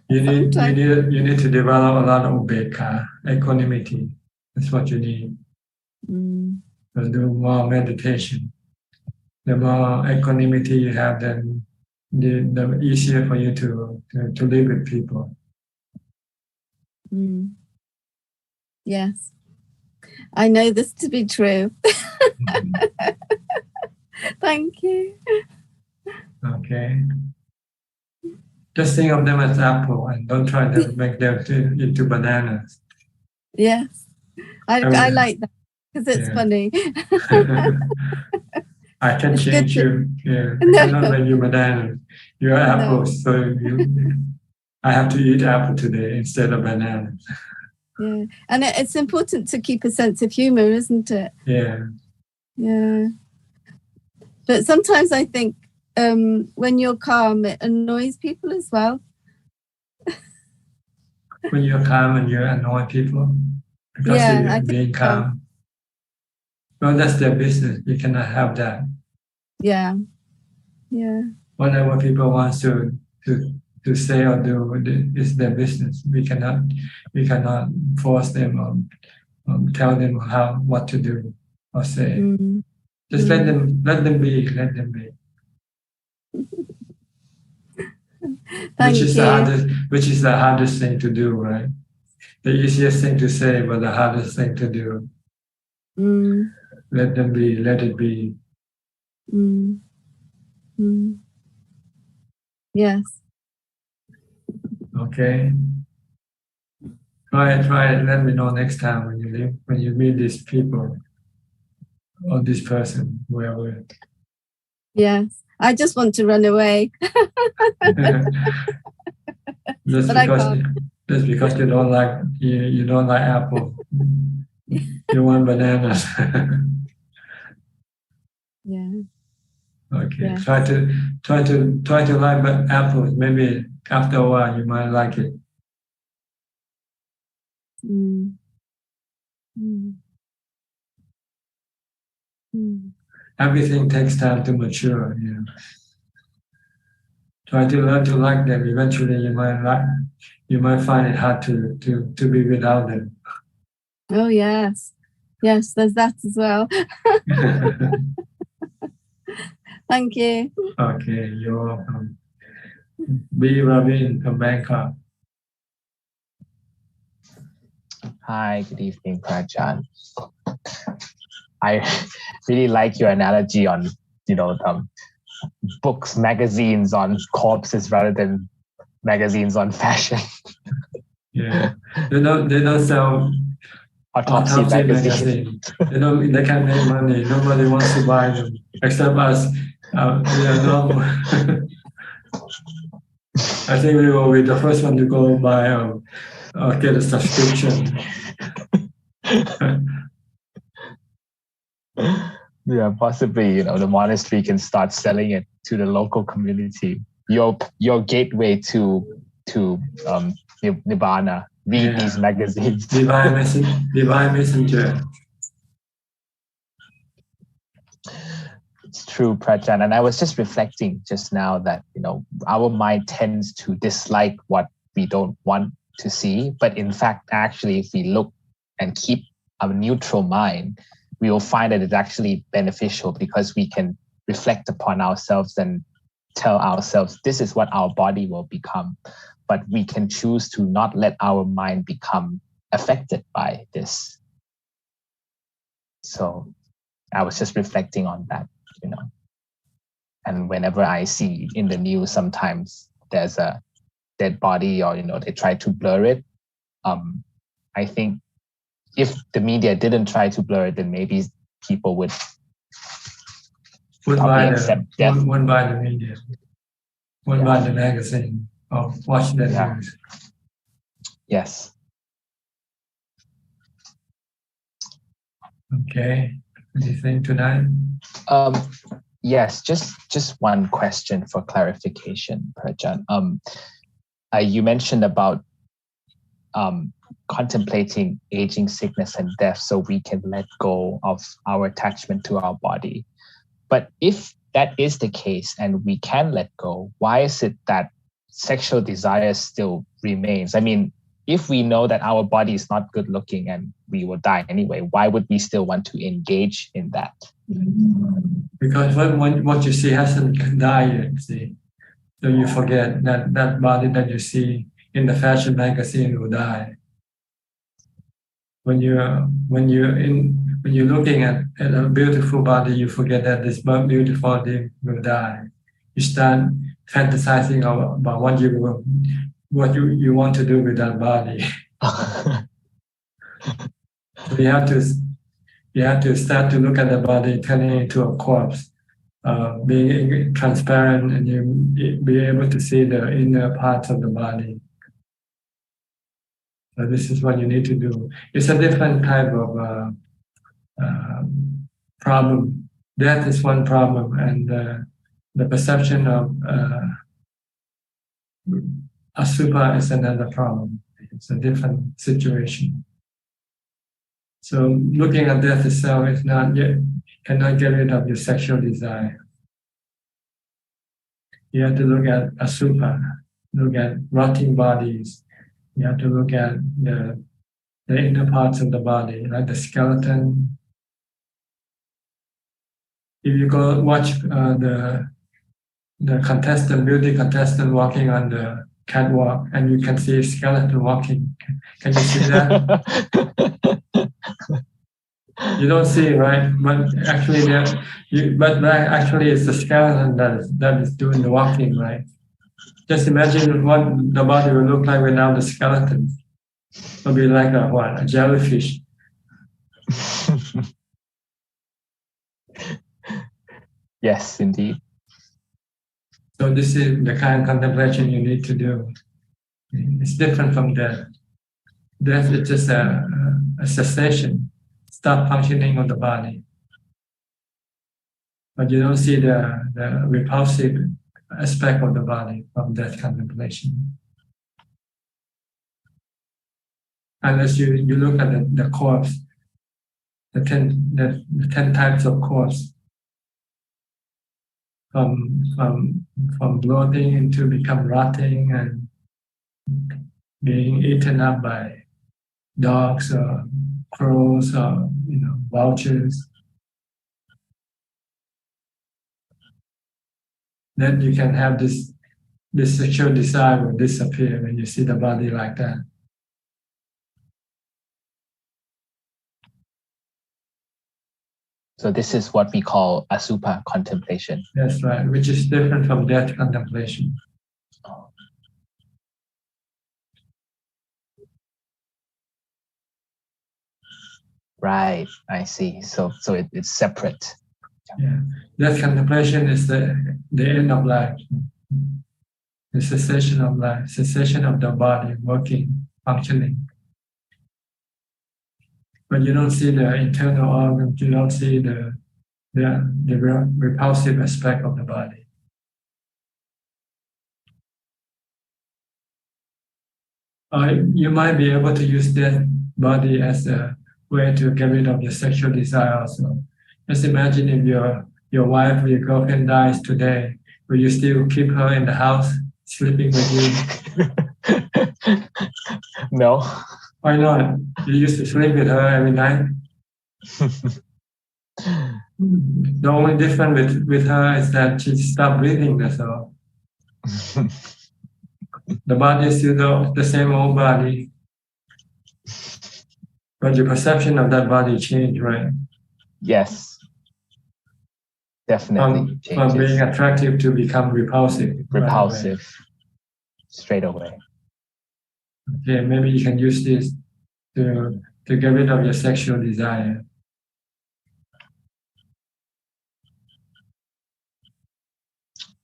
You need to develop a lot of upekkha, equanimity. That's what you need. To do more meditation. The more equanimity you have, then the easier for you to live with people. Yes, I know this to be true. Thank you. Okay. Just think of them as apple and don't try to make them into bananas. Yes, I like that because it's funny. I can change you. Yeah, I cannot make you bananas. You're apples, so I have to eat apple today instead of bananas. Yeah, and it's important to keep a sense of humor, isn't it? Yeah. Yeah. But sometimes I think when you're calm, it annoys people as well. When you're calm and you annoy people because you're being calm. Well, that's their business. You cannot have that. Yeah. Yeah. Whatever people want to say or do is their business. We cannot force them or tell them what to do or say. Just let them be. Which is the hardest thing to do, right? The easiest thing to say, but the hardest thing to do. Let them be. Let it be. Yes. Okay. Try it. Let me know next time when you meet these people or this person, whoever. Yes. I just want to run away. That's because you don't like apple. You want bananas. Yeah. Okay. Yeah. Try to like apples. Maybe after a while you might like it. Everything takes time to mature. Yeah. Try to learn to like them. Eventually, you might find it hard to be without them. Oh yes, there's that as well. Thank you. Okay, you're welcome. B. Ravin from Bangkok. Hi, good evening, Ajaan. I really like your analogy on, books, magazines on corpses rather than magazines on fashion. Yeah, they don't sell autopsy magazine. They can't make money. Nobody wants to buy them except us. We are normal. I think we will be the first one to go buy or get a subscription. Yeah, possibly, the monastery can start selling it to the local community. Your gateway to Nibbana. Read these magazines. Divine messenger. It's true, Prajan. And I was just reflecting just now that, our mind tends to dislike what we don't want to see. But in fact, actually, if we look and keep a neutral mind, we will find that it's actually beneficial because we can reflect upon ourselves and tell ourselves, this is what our body will become. But we can choose to not let our mind become affected by this. So I was just reflecting on that, And whenever I see in the news, sometimes there's a dead body or, they try to blur it. I think if the media didn't try to blur it, then maybe people would buy accept death. Wouldn't buy the media. Wouldn't buy the magazine or watch the news. Yes. Okay. Anything tonight? Yes, just one question for clarification, Prajan. You mentioned about contemplating aging, sickness, and death so we can let go of our attachment to our body. But if that is the case and we can let go, why is it that sexual desire still remains? I mean, if we know that our body is not good looking and we will die anyway, why would we still want to engage in that? Because what you see hasn't died yet, see. So you forget that body that you see in the fashion magazine will die. When you're looking at a beautiful body, you forget that this beautiful body will die. You start fantasizing about what you want to do with that body. So you have to start to look at the body turning into a corpse, being transparent, and you be able to see the inner parts of the body. So this is what you need to do. It's a different type of problem. Death is one problem, and the perception of Asupa is another problem. It's a different situation. So looking at death itself is cannot get rid of your sexual desire. You have to look at Asupa, look at rotting bodies. You have to look at the inner parts of the body, like the skeleton. If you go watch the beauty contestant walking on the catwalk, and you can see a skeleton walking, can you see that? You don't see it, right? But actually, actually, it's the skeleton that is doing the walking, right? Just imagine what the body will look like without the skeleton. It'll be like a jellyfish. Yes, indeed. So this is the kind of contemplation you need to do. It's different from death. Death is just a cessation, stop functioning of the body. But you don't see the repulsive aspect of the body from death contemplation. Unless you look at the corpse, the 10 types of corpse, from bloating into become rotting and being eaten up by dogs or crows or vultures. Then you can have this sexual desire will disappear when you see the body like that. So this is what we call Asupa contemplation. That's right, which is different from death contemplation. Right, I see. So it's separate. Yeah, death contemplation is the end of life, the cessation of life, cessation of the body working, functioning. but you don't see the internal organs, you don't see the repulsive aspect of the body. You might be able to use that body as a way to get rid of your sexual desire also. Just imagine if your wife or your girlfriend dies today, will you still keep her in the house, sleeping with you? No. Why not? You used to sleep with her every night. The only difference with her is that she stopped breathing, that's all. The body is still the same old body, but your perception of that body changed, right? Yes. Definitely. From being attractive to become repulsive. Repulsive. Straight away. Okay, maybe you can use this to get rid of your sexual desire.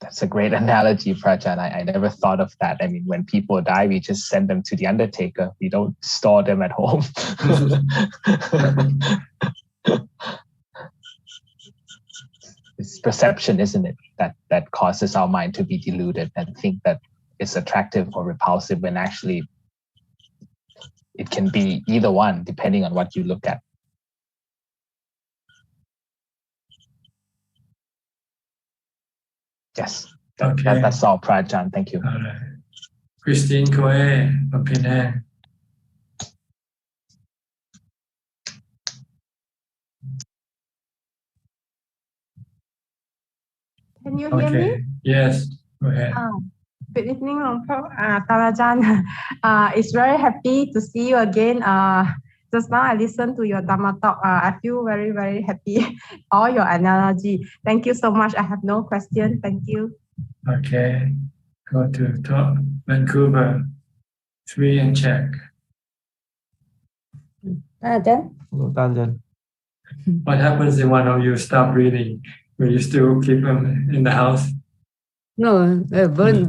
That's a great analogy, Prajan. I never thought of that. I mean, when people die, we just send them to the undertaker. We don't store them at home. It's perception, isn't it, that causes our mind to be deluded and think that it's attractive or repulsive when actually it can be either one, depending on what you look at. Yes. Okay. That's all, Prajan. Thank you. All right. Christine Coe from Penang. Can you hear me? Yes, go ahead. Good evening, Thalajan. It's very happy to see you again. Just now I listened to your Dhammatalk. I feel very, very happy. All your analogy. Thank you so much. I have no question. Thank you. Okay. Go to Vancouver. 3 and check. Ajahn? Hello, Thalajan. What happens if one of you stop breathing? Will you still keep them in the house? No, burn.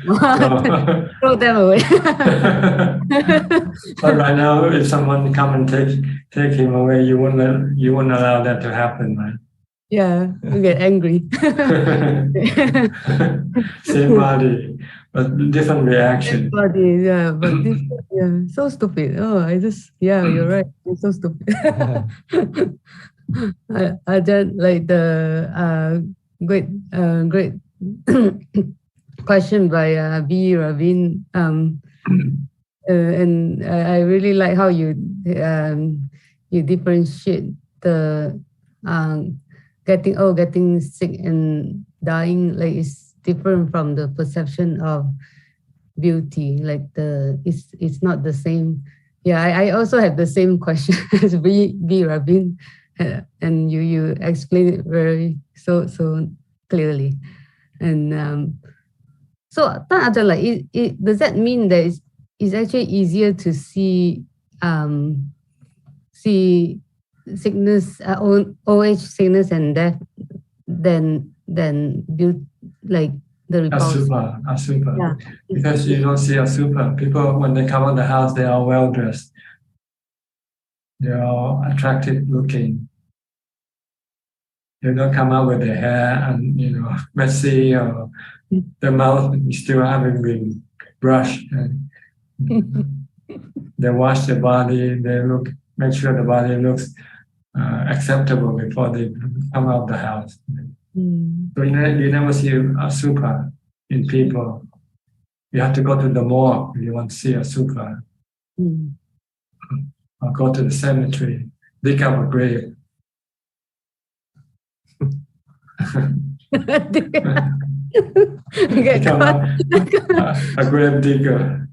Throw them away. But right now, if someone come and take him away, you wouldn't allow that to happen, right? Yeah, you get angry. Same body, but different reaction. Same body, yeah, but different, yeah, so stupid. Oh, you're right. It's so stupid. I just like the great question by B. Ravin, and I really like how you differentiate the getting sick and dying. Like it's different from the perception of beauty. Like it's not the same. Yeah, I also have the same question as B. Ravin. And you explain it very so clearly, and so like does that mean that it's actually easier to see sickness, old sickness and death than beauty, like the repulse? Asupa. Yeah. Because you don't see asupa. People when they come out of the house, they are well dressed. They are attractive looking. They don't come out with their hair and messy, or the mouth still haven't been brushed. They wash their body. They make sure the body looks acceptable before they come out of the house. So you never see a super in people. You have to go to the morgue if you want to see a super. Or go to the cemetery, dig up a grave. Become a grave digger.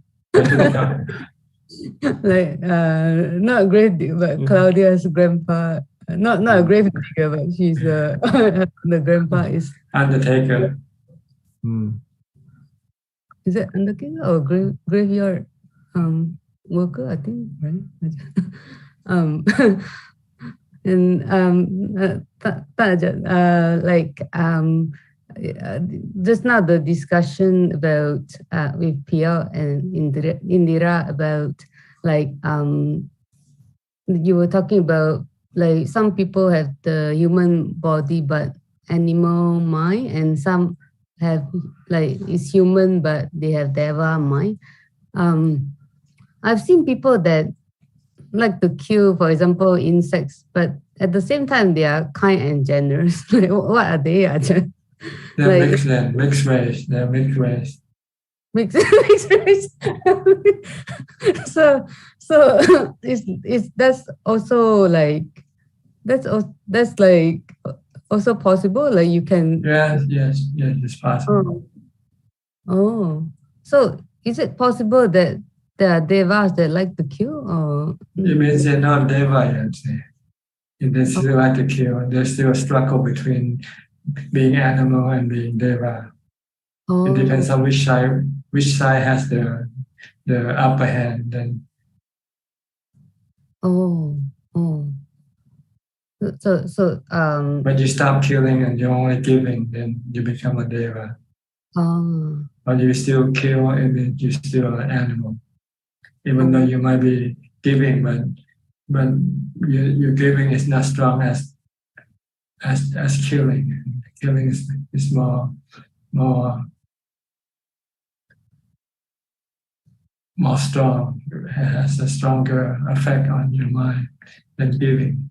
Like not grave digger, but Claudia's grandpa. Not a grave digger, but she's the grandpa is undertaker. Is it undertaker or graveyard worker? I think, right? Just now the discussion about with Pia and Indira about like you were talking about like some people have the human body but animal mind, and some have like it's human but they have deva mind. I've seen people that like to kill, for example, insects, but at the same time they are kind and generous. Like what are they? They're like, mixed race. They're mixed race. Mixed race. so it's that's also like that's like also possible. Like you can. Yes, it's possible. Oh, so is it possible that there are devas that like to kill, or it means they're not deva yet. They still like to kill. There's still a struggle between being animal and being deva. It depends on which side has the upper hand. Then. So when you stop killing and you're only giving, then you become a deva. But you still kill, and you're still an animal. Even though you might be giving, but your giving is not strong as killing. Killing is more strong. It has a stronger effect on your mind than giving.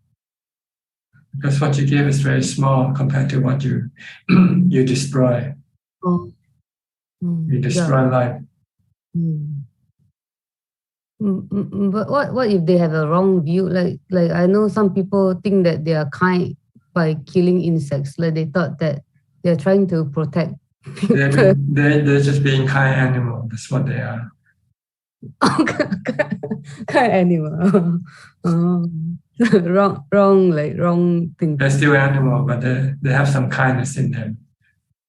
Because what you give is very small compared to what you you destroy. You destroy life. But what if they have a wrong view? Like I know some people think that they are kind by killing insects. Like they thought that they're trying to protect. They're just being kind animal. That's what they are. Kind animal. wrong thing. They're still animal, but they have some kindness in them.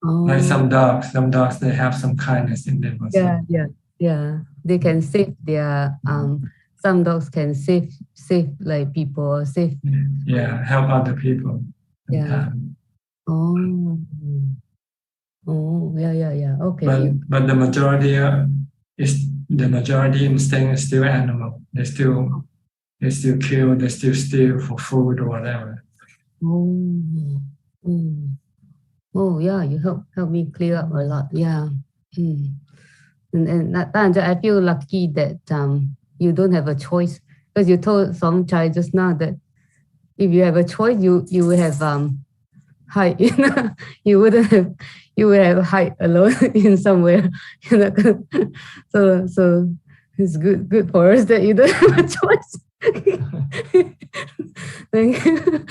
Like some dogs they have some kindness in them also. Yeah. They can save their some dogs can save like people or save. Yeah, help other people. Yeah. Yeah. Okay. But the majority instinct is still animal. They still kill, they still steal for food or whatever. Yeah, you help me clear up a lot. Yeah. And I feel lucky that you don't have a choice, because you told Somchai just now that if you have a choice, you would have hide. You would have hide alone in somewhere. So it's good for us that you don't have a choice. Thank you.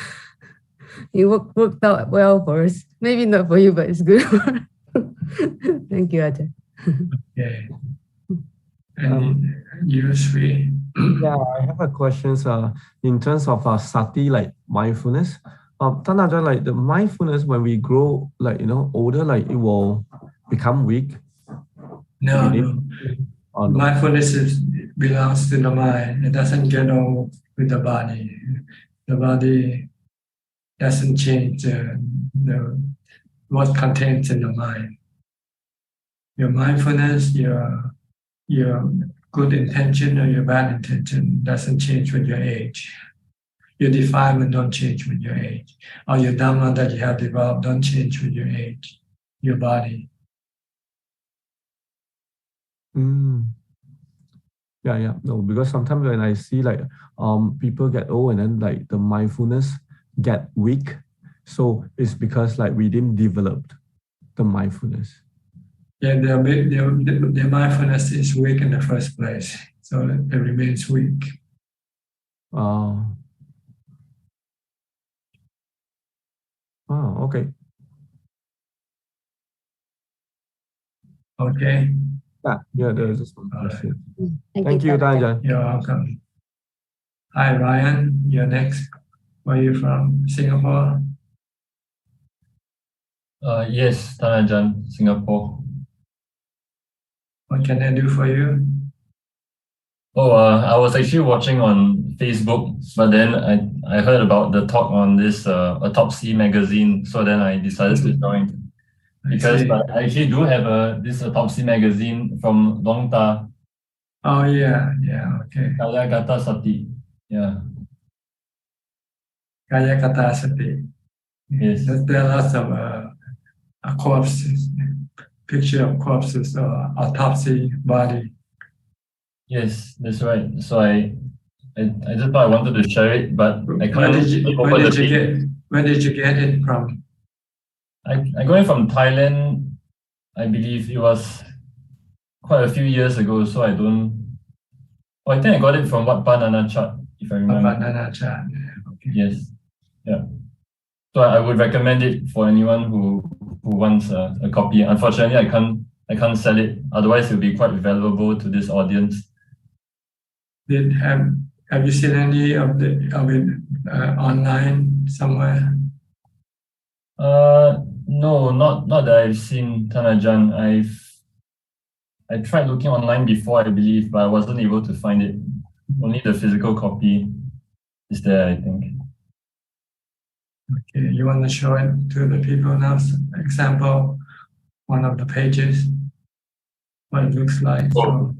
It worked out well for us. Maybe not for you, but it's good. Thank you, Ajahn. Okay. And you, Sri? Yeah, I have a question. In terms of sati, like mindfulness, Tanaja, like the mindfulness when we grow, like older, like it will become weak. No. Mindfulness belongs to the mind. It doesn't get on with the body. The body doesn't change what contains in the mind. Your mindfulness, your good intention or your bad intention doesn't change with your age. Your defilement don't change with your age. Or your Dhamma that you have developed don't change with your age, your body. Yeah. No, because sometimes when I see like people get old and then like the mindfulness get weak, so it's because like we didn't develop the mindfulness. Yeah, their mindfulness is weak in the first place, so it remains weak. Okay. Okay. Yeah, there's just one question. Right. Thank you, Tanajan. You're welcome. Hi, Ryan. You're next. Where are you from? Singapore? Yes, Thailand, Singapore. What can I do for you? I was actually watching on Facebook, but then I heard about the talk on this Autopsy magazine, so then I decided to join. Because I actually do have this Autopsy magazine from Dongta. Oh yeah, okay. Kaya Gata Sati, yeah. Kaya Kata Sati. Yes. There are lots of corpses, picture of corpses or autopsy body. Yes, that's right. So I just thought I wanted to share it, but I Where can't. Where did you get it from? I got it from Thailand. I believe it was quite a few years ago, so I don't. Oh, I think I got it from Wat Banana Chart, if I remember. Banana Chart. Okay. Yes. Yeah. So I would recommend it for anyone who wants a copy. Unfortunately, I can't sell it. Otherwise, it will be quite valuable to this audience. Have you seen any of it online somewhere? No, not that I've seen, Tanajan. I tried looking online before, I believe, but I wasn't able to find it. Only the physical copy is there, I think. Okay, you want to show it to the people now? Example, one of the pages, what it looks like. Oh.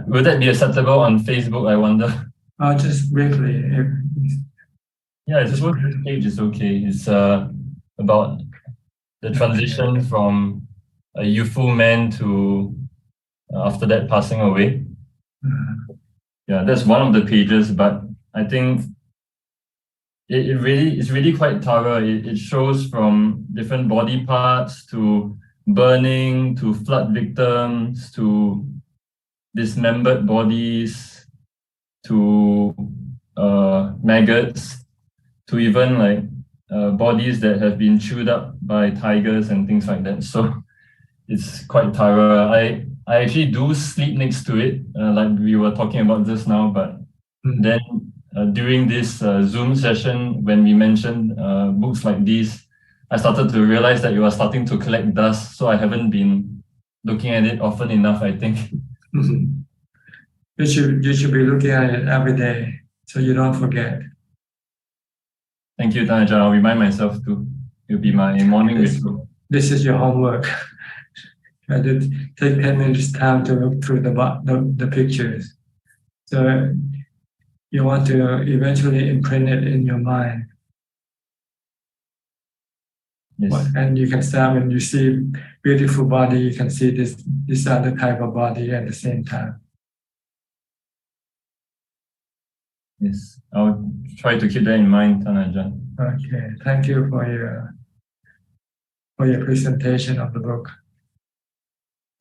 Will that be acceptable on Facebook, I wonder? Just briefly. Yeah, I suppose this page is okay. It's about the transition from a youthful man to after that passing away. Yeah, that's one of the pages, but I think it's really quite thorough. It shows from different body parts to burning, to flood victims, to dismembered bodies, to maggots, to even like bodies that have been chewed up by tigers and things like that. So it's quite thorough. I actually do sleep next to it, like we were talking about just now, but then during this Zoom session, when we mentioned books like these, I started to realize that it was starting to collect dust, so I haven't been looking at it often enough, I think. You should be looking at it every day, so you don't forget. Thank you, Tanajan. I'll remind myself too. It'll be my morning ritual. This is your homework. Try to take 10 minutes time to look through the pictures. So you want to eventually imprint it in your mind. Yes. And you can start when you see beautiful body, you can see this other type of body at the same time. Yes, I'll try to keep that in mind, Tanajan. Okay, thank you for your presentation of the book.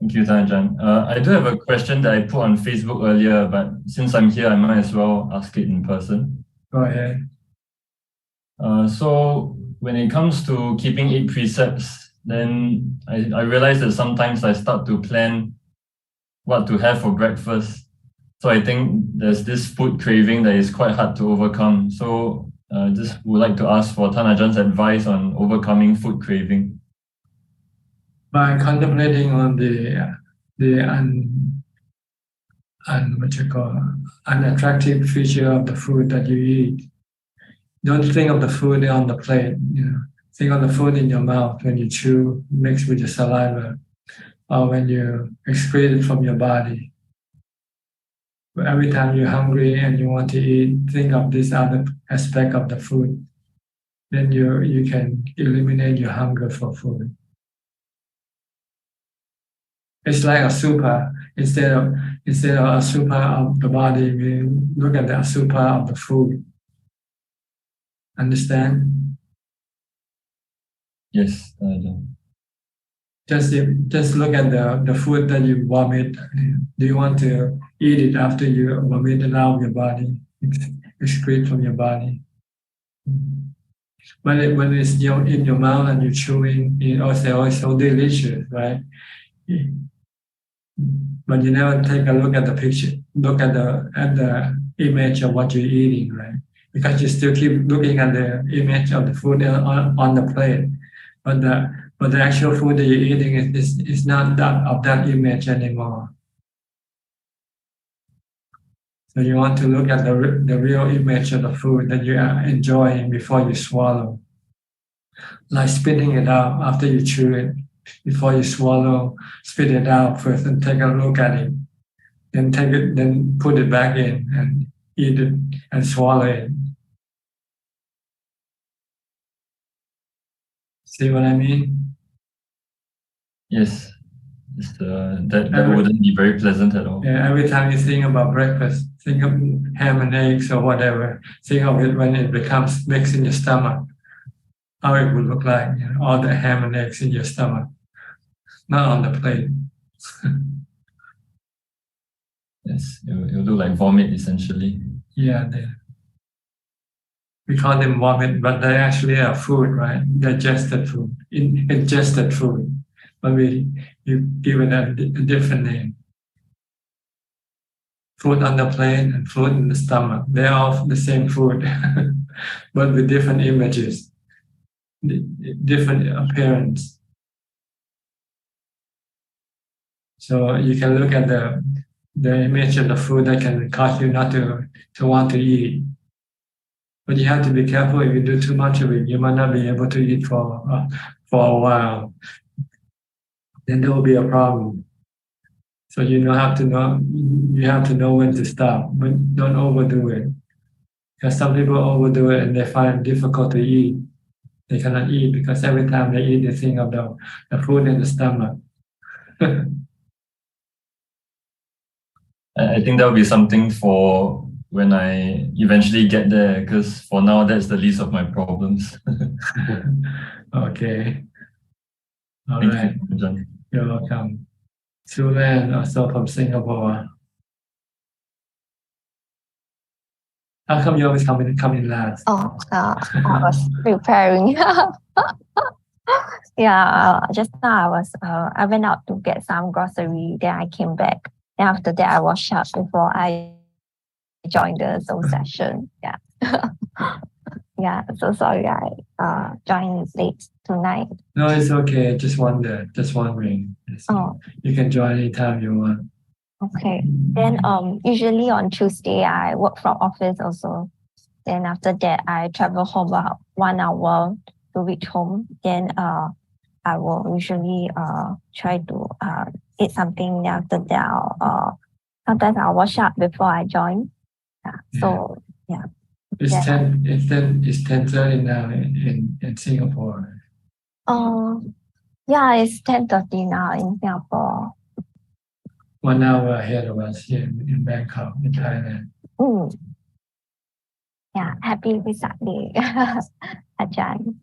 Thank you, Tanajan. I do have a question that I put on Facebook earlier, but since I'm here, I might as well ask it in person. Go ahead. So when it comes to keeping 8 precepts, then I realize that sometimes I start to plan what to have for breakfast. So I think there's this food craving that is quite hard to overcome. So just would like to ask for Tanajan's advice on overcoming food craving. By contemplating on the unattractive feature of the food that you eat. Don't think of the food on the plate. Think of the food in your mouth when you chew, mixed with your saliva, or when you excrete it from your body. But every time you're hungry and you want to eat, think of this other aspect of the food. Then you can eliminate your hunger for food. It's like a super. Instead of a super of the body, we look at the super of the food. Understand? Yes. Just look at the food that you vomit. Do you want to eat it after you vomit it out of your body, excrete from your body? When it's in your mouth and you're chewing, it also so delicious, right? But you never take a look at the picture, look at the image of what you're eating, right? Because you still keep looking at the image of the food on the plate, but the actual food that you're eating is not that image anymore. So you want to look at the real image of the food that you are enjoying before you swallow. Like spitting it out after you chew it. Before you swallow, spit it out first and take a look at it. Then put it back in and eat it and swallow it. See what I mean? Yes. That wouldn't be very pleasant at all. Yeah, every time you think about breakfast, think of ham and eggs or whatever. Think of it when it becomes mixed in your stomach, how it would look like, all the ham and eggs in your stomach, not on the plate. Yes, it'll do like vomit essentially. Yeah, we call them vomit, but they actually are food, right? Digested food, ingested food. But you give it a different name. Food on the plate and food in the stomach. They're all the same food, but with different images, different appearance. So you can look at the image of the food that can cause you not to want to eat. But you have to be careful. If you do too much of it, you might not be able to eat for a while. Then there will be a problem. So you have to know when to stop, but don't overdo it. Because some people overdo it and they find it difficult to eat. They cannot eat because every time they eat, they think of the food in the stomach. I think that'll be something for when I eventually get there, because for now, that's the least of my problems. Okay. All Thank right. you, Ajahn. You're welcome. Sulan, also from Singapore. How come you always come in last? Oh, I was preparing. Yeah, just now I went out to get some grocery. Then I came back. And after that, I washed up before I joined the Zoom session. Yeah. Yeah, so sorry I joined late tonight. No, it's okay. Just wondering. You can join anytime you want. Okay. Then usually on Tuesday I work from office also. Then after that I travel home about 1 hour to reach home. Then I will usually try to eat something. Then after that sometimes I'll wash up before I join. Yeah. So yeah. It's 10:30 now in Singapore. Yeah, it's 10:30 now in Singapore. 1 hour ahead of us here in Bangkok, in Thailand. Yeah, happy Vesak Day, Ajahn.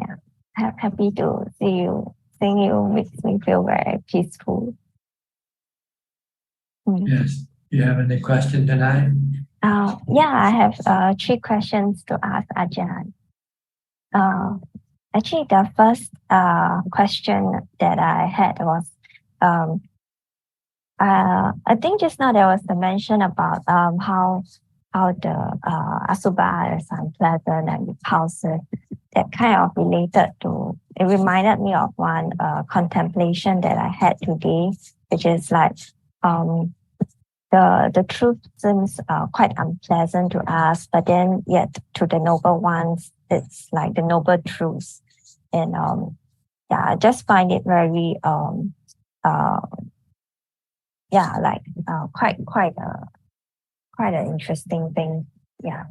Yeah, happy to see you. Seeing you makes me feel very peaceful. Yes. You have any question tonight? Yeah, I have 3 questions to ask Ajahn. Actually, the first question that I had was, I think just now there was the mention about how the asubha is unpleasant and repulsive. That kind of related to, it reminded me of one contemplation that I had today, which is like the truth seems quite unpleasant to us, but then yet to the noble ones, it's like the noble truth. And yeah, I just find it very quite an interesting thing. Yeah,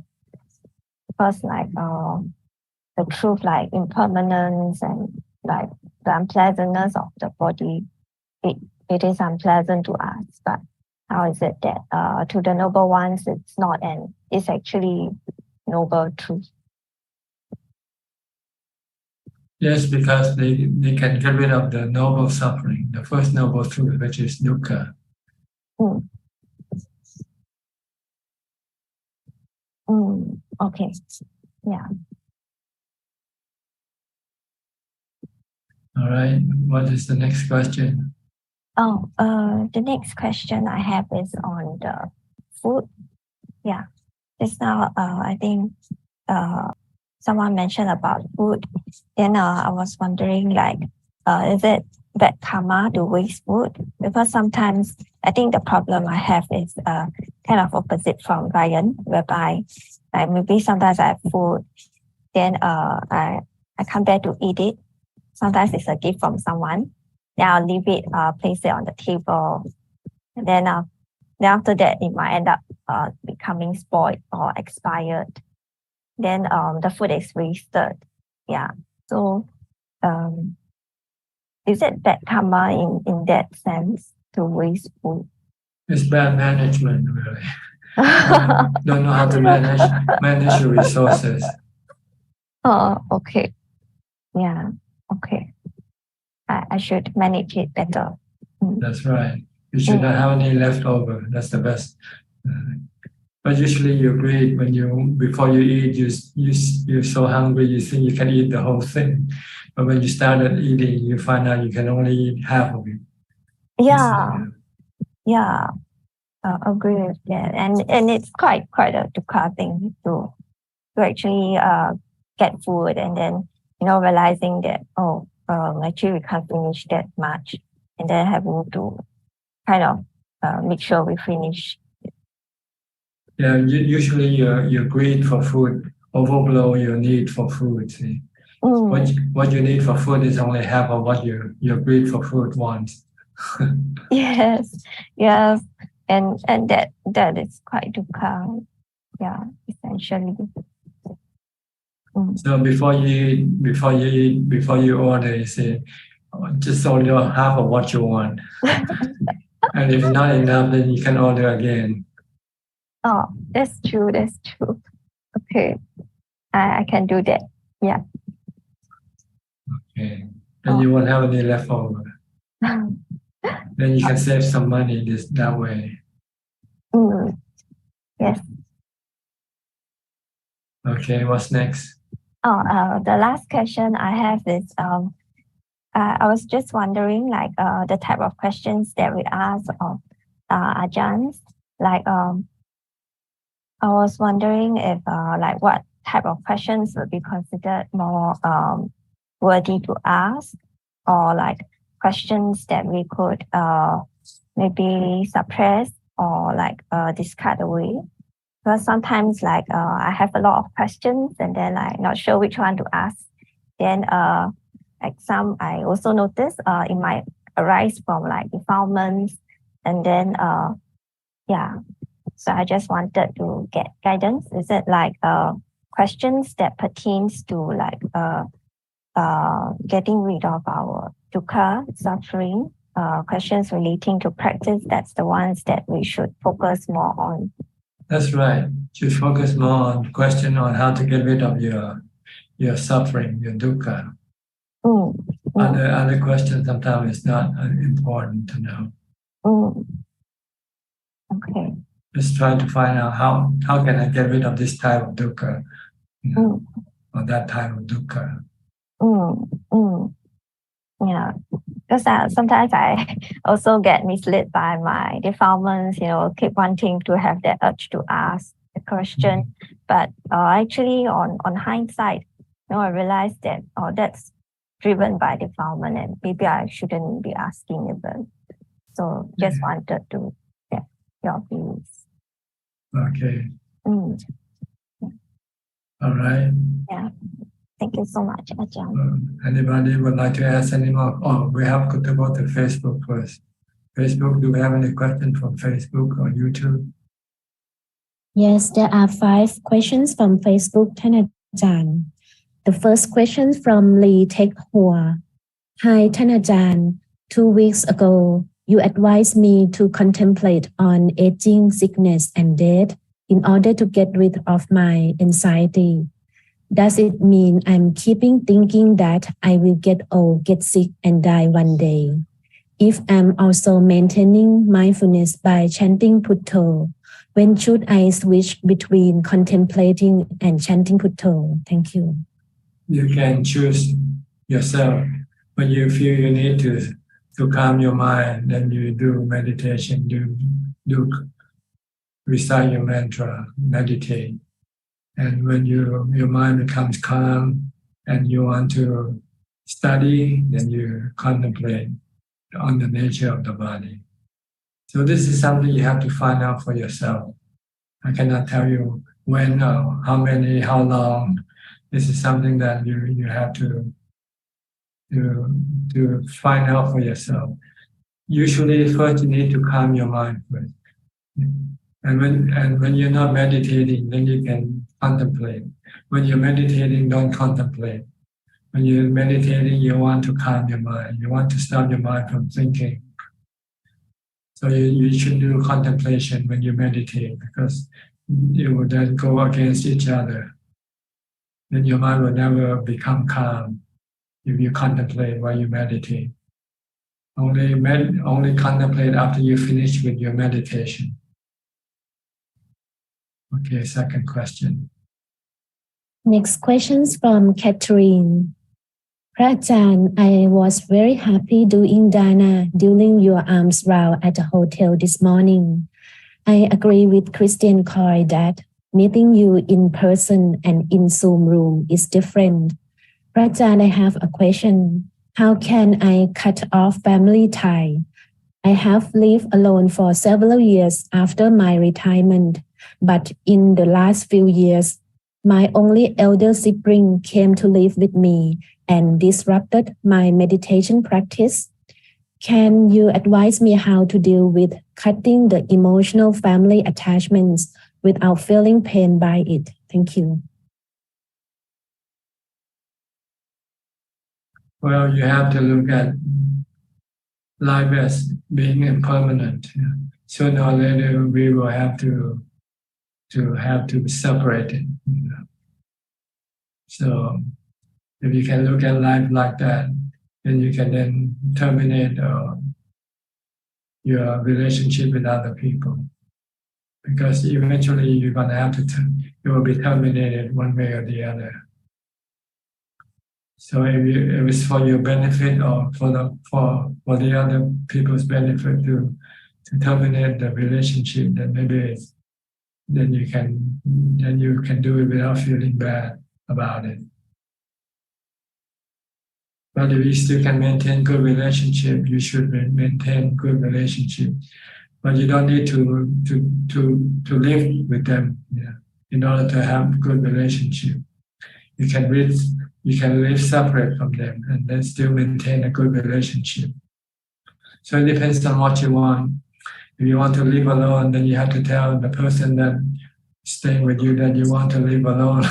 because like the truth, like impermanence and like the unpleasantness of the body, it is unpleasant to us. But how is it that to the noble ones it's not, and it's actually noble truth? Yes, because they can get rid of the noble suffering, the first noble truth, which is dukkha. Okay. Yeah. All right. What is the next question? The next question I have is on the food. Yeah. Just now, I think someone mentioned about food. Then I was wondering, like, is it bad karma to waste food? Because sometimes I think the problem I have is kind of opposite from Ryan, whereby like maybe sometimes I have food, then I come back to eat it. Sometimes it's a gift from someone. Then I'll leave it, place it on the table, and then after that it might end up becoming spoiled or expired. Then the food is wasted. Yeah. So is it bad karma in that sense to waste food? It's bad management, really. Don't know how to manage your resources. Oh, okay. Yeah, okay. I should manage it better. That's right. You should not have any leftover. That's the best. But usually you agree when before you eat, you're so hungry, you think you can eat the whole thing. But when you started eating, you find out you can only eat half of it. Yeah. Agree with that. And it's quite a dukkha thing to actually get food and then realizing that actually we can't finish that much, and then having to kind of make sure we finish. Yeah, usually your greed for food overblow your need for food. See, what you need for food is only half of what your greed for food wants. Yes, and that is quite dukkha. Yeah, essentially. So before you order, you say, just order half of what you want. And if not enough, then you can order again. Oh, that's true. Okay, I can do that. Yeah. Okay. Then you won't have any leftover. Then you can save some money that way. Yes. Okay, what's next? The last question I have is I was just wondering, like the type of questions that we ask of Ajahns. Like I was wondering if like what type of questions would be considered more worthy to ask, or like questions that we could maybe suppress or like discard away. Because sometimes like I have a lot of questions and then like not sure which one to ask. Then like some I also notice it might arise from like defilements, and then so I just wanted to get guidance. Is it like questions that pertains to like getting rid of our dukkha, suffering, questions relating to practice? That's the ones that we should focus more on. That's right. You focus more on question on how to get rid of your suffering, your dukkha. Other questions sometimes is not important to know. Okay. Just try to find out how can I get rid of this type of dukkha, or that type of dukkha. Yeah, because sometimes I also get misled by my defilements, keep wanting to have that urge to ask the question. But actually on hindsight, I realized that that's driven by defilement and maybe I shouldn't be asking even. So just wanted to get your views. Okay. All right. Yeah. Thank you so much, Ajahn. Anybody would like to ask any more? Oh, we have to go to Facebook first. Facebook, do we have any questions from Facebook or YouTube? Yes, there are 5 questions from Facebook, Thana Ajahn. The first question from Lee Tek Hua. Hi, Thana Ajahn. 2 weeks ago, you advised me to contemplate on aging, sickness, and death in order to get rid of my anxiety. Does it mean I'm keeping thinking that I will get old, get sick, and die one day? If I'm also maintaining mindfulness by chanting Putto, when should I switch between contemplating and chanting Putto? Thank you. You can choose yourself. When you feel you need to calm your mind, then you do meditation, do recite your mantra, meditate. And when your mind becomes calm and you want to study, then you contemplate on the nature of the body. So this is something you have to find out for yourself. I cannot tell you when or how long. This is something that you have to find out for yourself. Usually first you need to calm your mind first. And when you're not meditating, then you can contemplate. When you're meditating, don't contemplate. When you're meditating, you want to calm your mind. You want to stop your mind from thinking. So you should do contemplation when you meditate, because you will then go against each other. Then your mind will never become calm if you contemplate while you meditate. Only contemplate after you finish with your meditation. Okay, second question. Next questions from Catherine. พระอาจารย์ I was very happy doing dana during your arms round at the hotel this morning. I agree with Christian Coy that meeting you in person and in Zoom room is different. พระอาจารย์ I have a question. How can I cut off family tie? I have lived alone for several years after my retirement, but in the last few years, my only elder sibling came to live with me and disrupted my meditation practice. Can you advise me how to deal with cutting the emotional family attachments without feeling pain by it? Thank you. Well, you have to look at life as being impermanent. Sooner or later, we will have to separate it. So if you can look at life like that, then you can then terminate your relationship with other people. Because eventually you're going to have to, you will be terminated one way or the other. So if it's for your benefit or for the other people's benefit to terminate the relationship, then maybe then you can do it without feeling bad about it. But if you still can maintain good relationship, you should maintain good relationship. But you don't need to live with them in order to have good relationship. You can live separate from them and then still maintain a good relationship. So it depends on what you want. If you want to live alone, then you have to tell the person that staying with you that you want to live alone,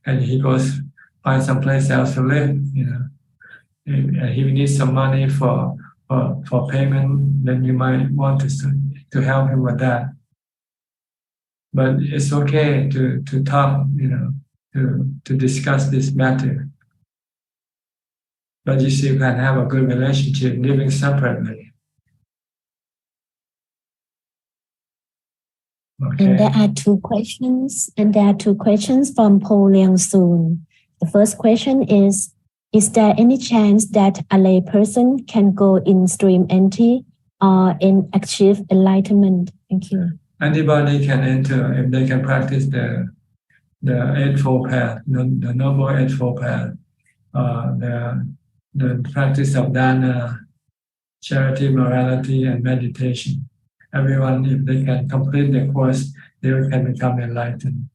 and he goes find some place else to live. And he needs some money for payment, then you might want to help him with that. But it's okay to talk, to discuss this matter. But you still can have a good relationship living separately. Okay. And there are two questions from Paul Liang Soon. The first question is there any chance that a lay person can go in stream entry or achieve enlightenment? Thank you. Anybody can enter if they can practice the Eightfold Path, the Noble Eightfold Path, the practice of dana, charity, morality, and meditation. Everyone, if they can complete the course, they can become enlightened.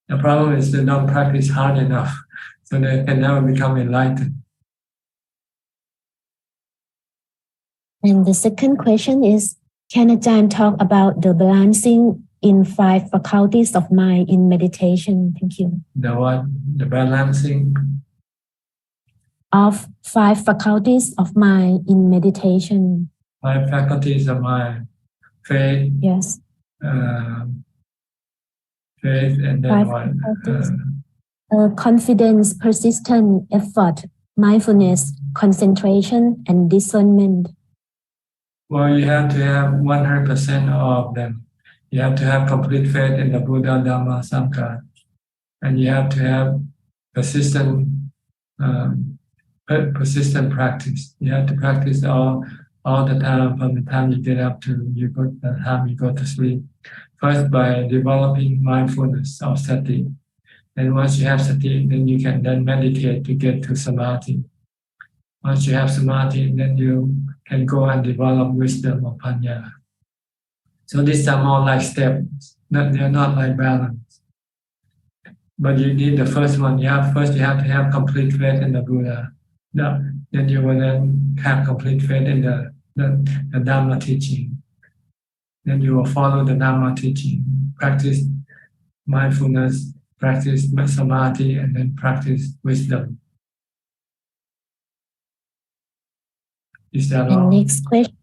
The problem is they don't practice hard enough, so they can never become enlightened. And the second question is, can Ajahn talk about the balancing in 5 faculties of mind in meditation? Thank you. The what? The balancing? Of 5 faculties of mind in meditation. 5 faculties of mind. Faith. Yes. Faith and then 5 what? Confidence, persistence, effort, mindfulness, concentration, and discernment. Well, you have to have 100% of them. You have to have complete faith in the Buddha, Dhamma, Sangha, and you have to have persistent practice. You have to practice all the time, from the time you get up to the time you go to sleep. First, by developing mindfulness or sati. And once you have sati, then you can then meditate to get to samadhi. Once you have samadhi, then you can go and develop wisdom or panya. So these are more like steps. They're not like balance. But you need the first one. You have to have complete faith in the Buddha. Then you will then have complete faith in the Dhamma teaching. Then you will follow the Dhamma teaching. Practice mindfulness, practice samadhi, and then practice wisdom. Is that And all? next question.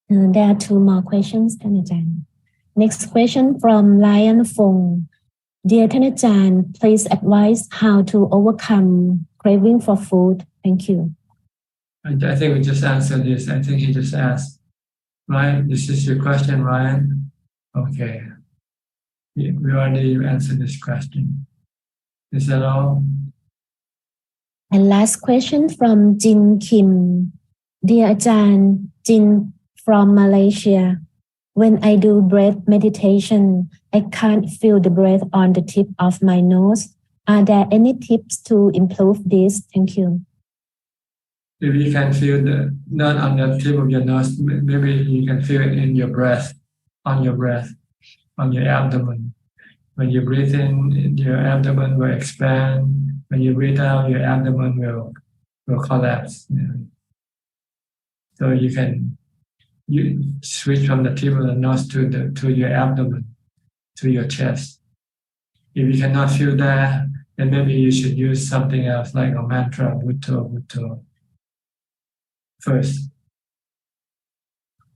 There are two more questions, Thanajan. Next question from Lion Fong. Dear Thanajan, please advise how to overcome craving for food. Thank you. I think we just answered this. I think he just asked. Right? This is your question, Ryan? Okay. We already answered this question. Is that all? And last question from Jin Kim. Dear Ajahn, Jin from Malaysia. When I do breath meditation, I can't feel the breath on the tip of my nose. Are there any tips to improve this? Thank you. If you can feel not on the tip of your nose, maybe you can feel it in your breath, on your abdomen. When you breathe in, your abdomen will expand. When you breathe out, your abdomen will collapse. So you switch from the tip of the nose to your abdomen, to your chest. If you cannot feel that, then maybe you should use something else like a mantra, Bhutto, Bhutto, first.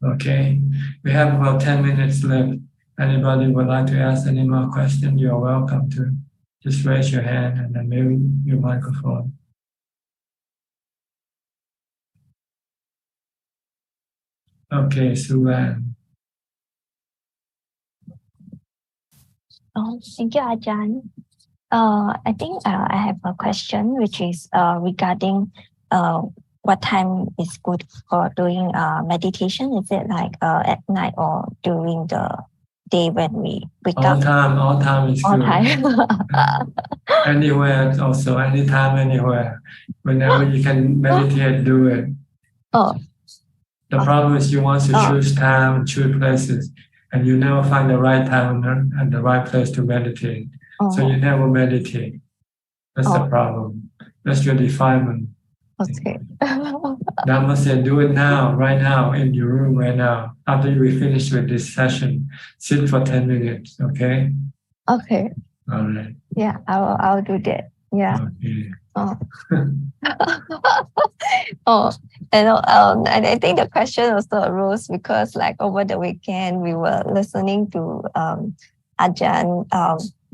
Okay, we have about 10 minutes left. Anybody would like to ask any more questions, you're welcome to. Just raise your hand and then maybe your microphone. Okay, Suvan. Thank you, Ajahn. I think I have a question which is regarding what time is good for doing meditation? Is it like at night or during the day when we wake up? All time is All good. time. Anywhere also, anytime, anywhere. Whenever you can meditate, do it. The problem is you want to choose time, choose places, and you never find the right time and the right place to meditate. So you never meditate. That's the problem. That's your defilement. Okay. Dhamma said, do it now, right now, in your room right now. After we finish with this session, sit for 10 minutes, okay? Okay. All right. Yeah, I'll do that. Yeah. Okay. And I think the question also arose because like over the weekend we were listening to Ajahn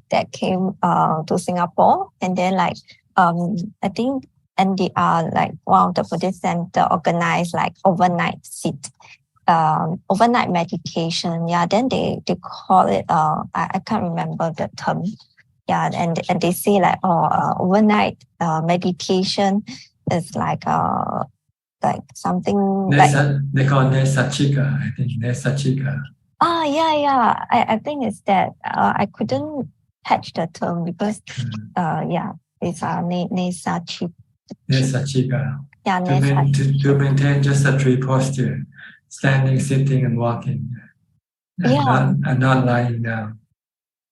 that came to Singapore, and then like I think NDR, like one of the Buddhist center organized like overnight overnight meditation. Yeah, then they call it I can't remember the term. Yeah, and they say like overnight meditation is like something they call Nesachika, I think Nesachika. Yeah. I think it's that. I couldn't catch the term because it's Nesachika. Nesachika. Yeah, to maintain just a three posture, standing, sitting, and walking, and not lying down.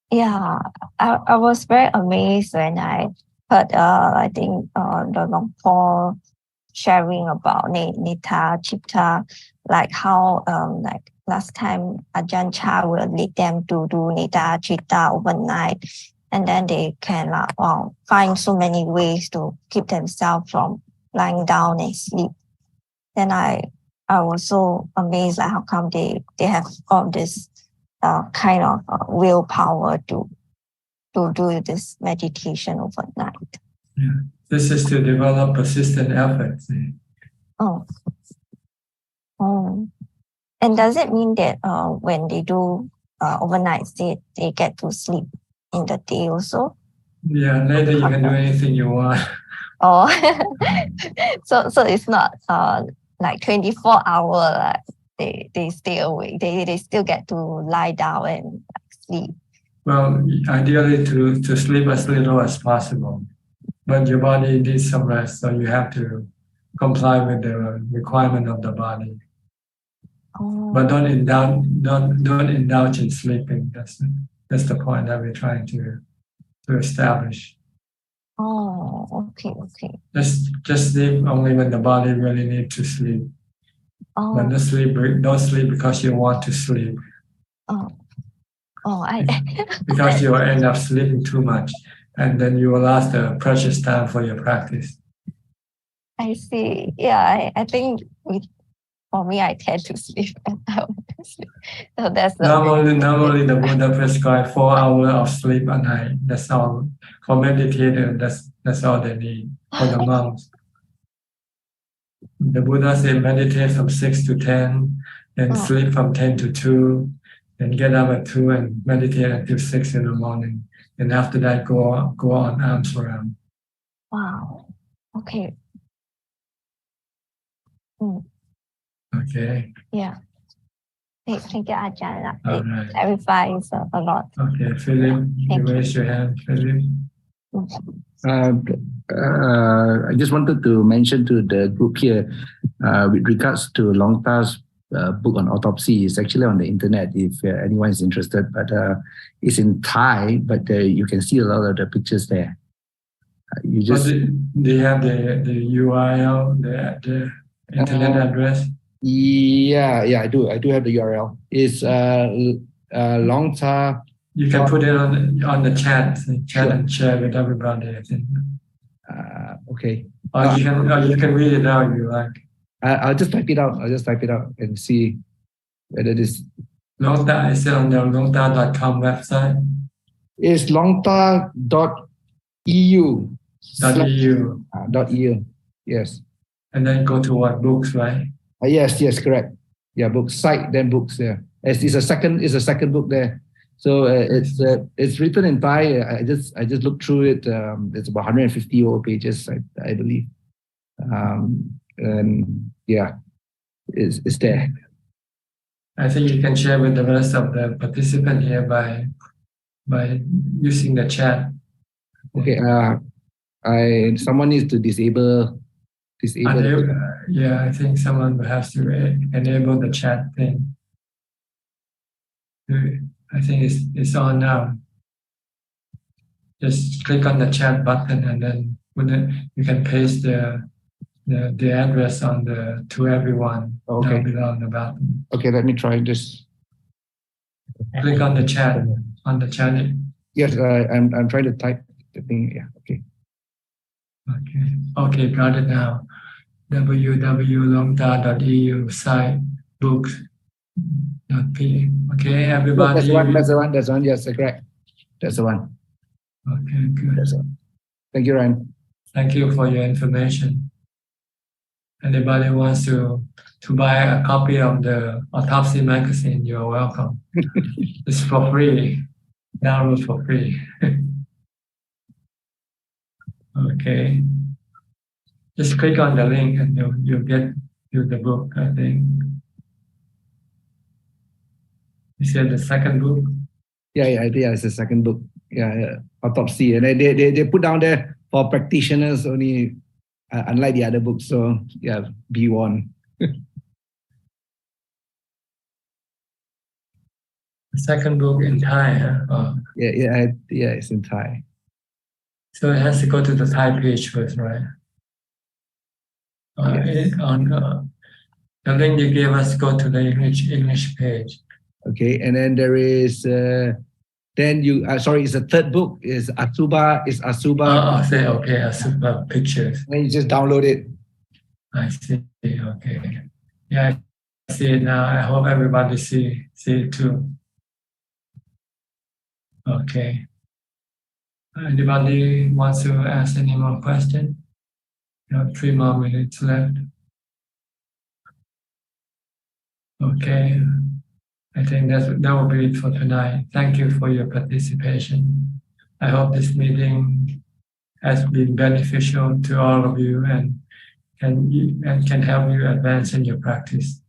Yeah, I was very amazed when I heard I think the Long Paul sharing about Nita Chitta, like how like last time Ajahn Chah will lead them to do Nita Chitta overnight, and then they can find so many ways to keep themselves from lying down and sleep. Then I was so amazed like how come they have all this kind of willpower to do this meditation overnight. Yeah. This is to develop persistent effort. See? And does it mean that when they do overnight they get to sleep in the day also? Yeah, later you can do anything you want. So it's not like 24 hours. They stay awake. They still get to lie down and sleep. Well, ideally to sleep as little as possible, but your body needs some rest, so you have to comply with the requirement of the body. But don't indulge in sleeping. That's the point that we're trying to establish. Okay. Just sleep only when the body really needs to sleep. But don't sleep because you want to sleep. Because you will end up sleeping too much, and then you will lose the precious time for your practice. I see. Yeah, I think For me, I tend to sleep and I want to sleep. So that's normally the Buddha prescribed 4 hours of sleep a night. That's all. For meditator, that's all they need. For the monks, the Buddha said meditate from 6 to 10, then sleep from 10 to 2, then get up at 2 and meditate until 6 in the morning. And after that, go on arms around. Wow. Okay. Okay. Yeah. Thank you, Ajahn. All It right. clarifies a lot. Okay, Philip, you raise your hand, Philip. I just wanted to mention to the group here, with regards to Longta's book on autopsy. It's actually on the internet if anyone is interested, but it's in Thai, but you can see a lot of the pictures there. You just do you have the URL, the internet address? Yeah, I do. I do have the URL. It's Longta. You can put it on the chat and share with everybody, I think. Okay. Or you can read it out if you like. I'll just type it out. And see whether this. Longta is on the longta.com website. It's longta.eu. .eu. Yes. And then go to what books, right? Yes, correct. Yeah, books, site, then books. Yeah, it's a second book there. So it's written in Thai. I just looked through it. It's about 150 old pages, I believe. And yeah, it's there. I think you can share with the rest of the participants here by using the chat. Okay. Someone needs to disable. Yeah, I think someone has to enable the chat thing. I think it's on now. Just click on the chat button and then you can paste the address on to everyone. Okay. Down below on the button. Okay, let me try this. Click on the chat Yes, I'm trying to type the thing. Yeah. Okay, got it now. www.longta.eu site books.p. Okay, everybody. That's the one. Yes, correct. That's the one. Okay, good. That's one. Thank you, Ryan. Thank you for your information. Anybody wants to buy a copy of the autopsy magazine, you're welcome. It's for free. Download for free. Okay. Just click on the link and you'll get to the book, I think. You said the second book? Yeah, it's the second book. Yeah, autopsy. And they put down there for practitioners only, unlike the other books. So yeah, B1. The second book in Thai, huh? Oh. Yeah, it's in Thai. So it has to go to the Thai page first, right? On the link you gave us, go to the English page. Okay, and then there is then you it's the third book is Asuba. Okay, Asuba pictures. And you just download it. I see. Okay. Yeah, I see it now. I hope everybody see it too. Okay. Anybody wants to ask any more questions? You have 3 more minutes left. Okay. I think that will be it for tonight. Thank you for your participation. I hope this meeting has been beneficial to all of you and can help you advance in your practice.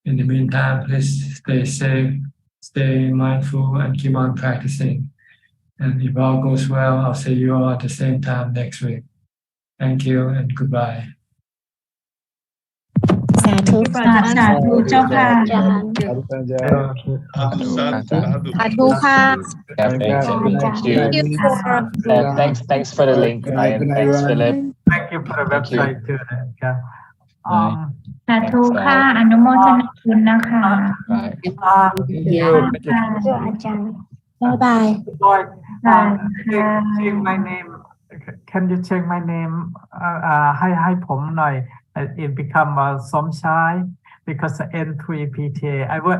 In the meantime, please stay safe, stay mindful, and keep on practicing. And if all goes well, I'll see you all at the same time next week. Thank you and goodbye. สาธุเจ้าค่ะ Sadhu ka. Thanks for the link, Ryan. Thanks, Philip. Thank you for the website too. Yeah. สาธุค่ะอนุโมทนาบุญนะคะ Bye bye. Check my name. Can you check my name? ให้ผมหน่อย it become Somchai because the N3 PTA.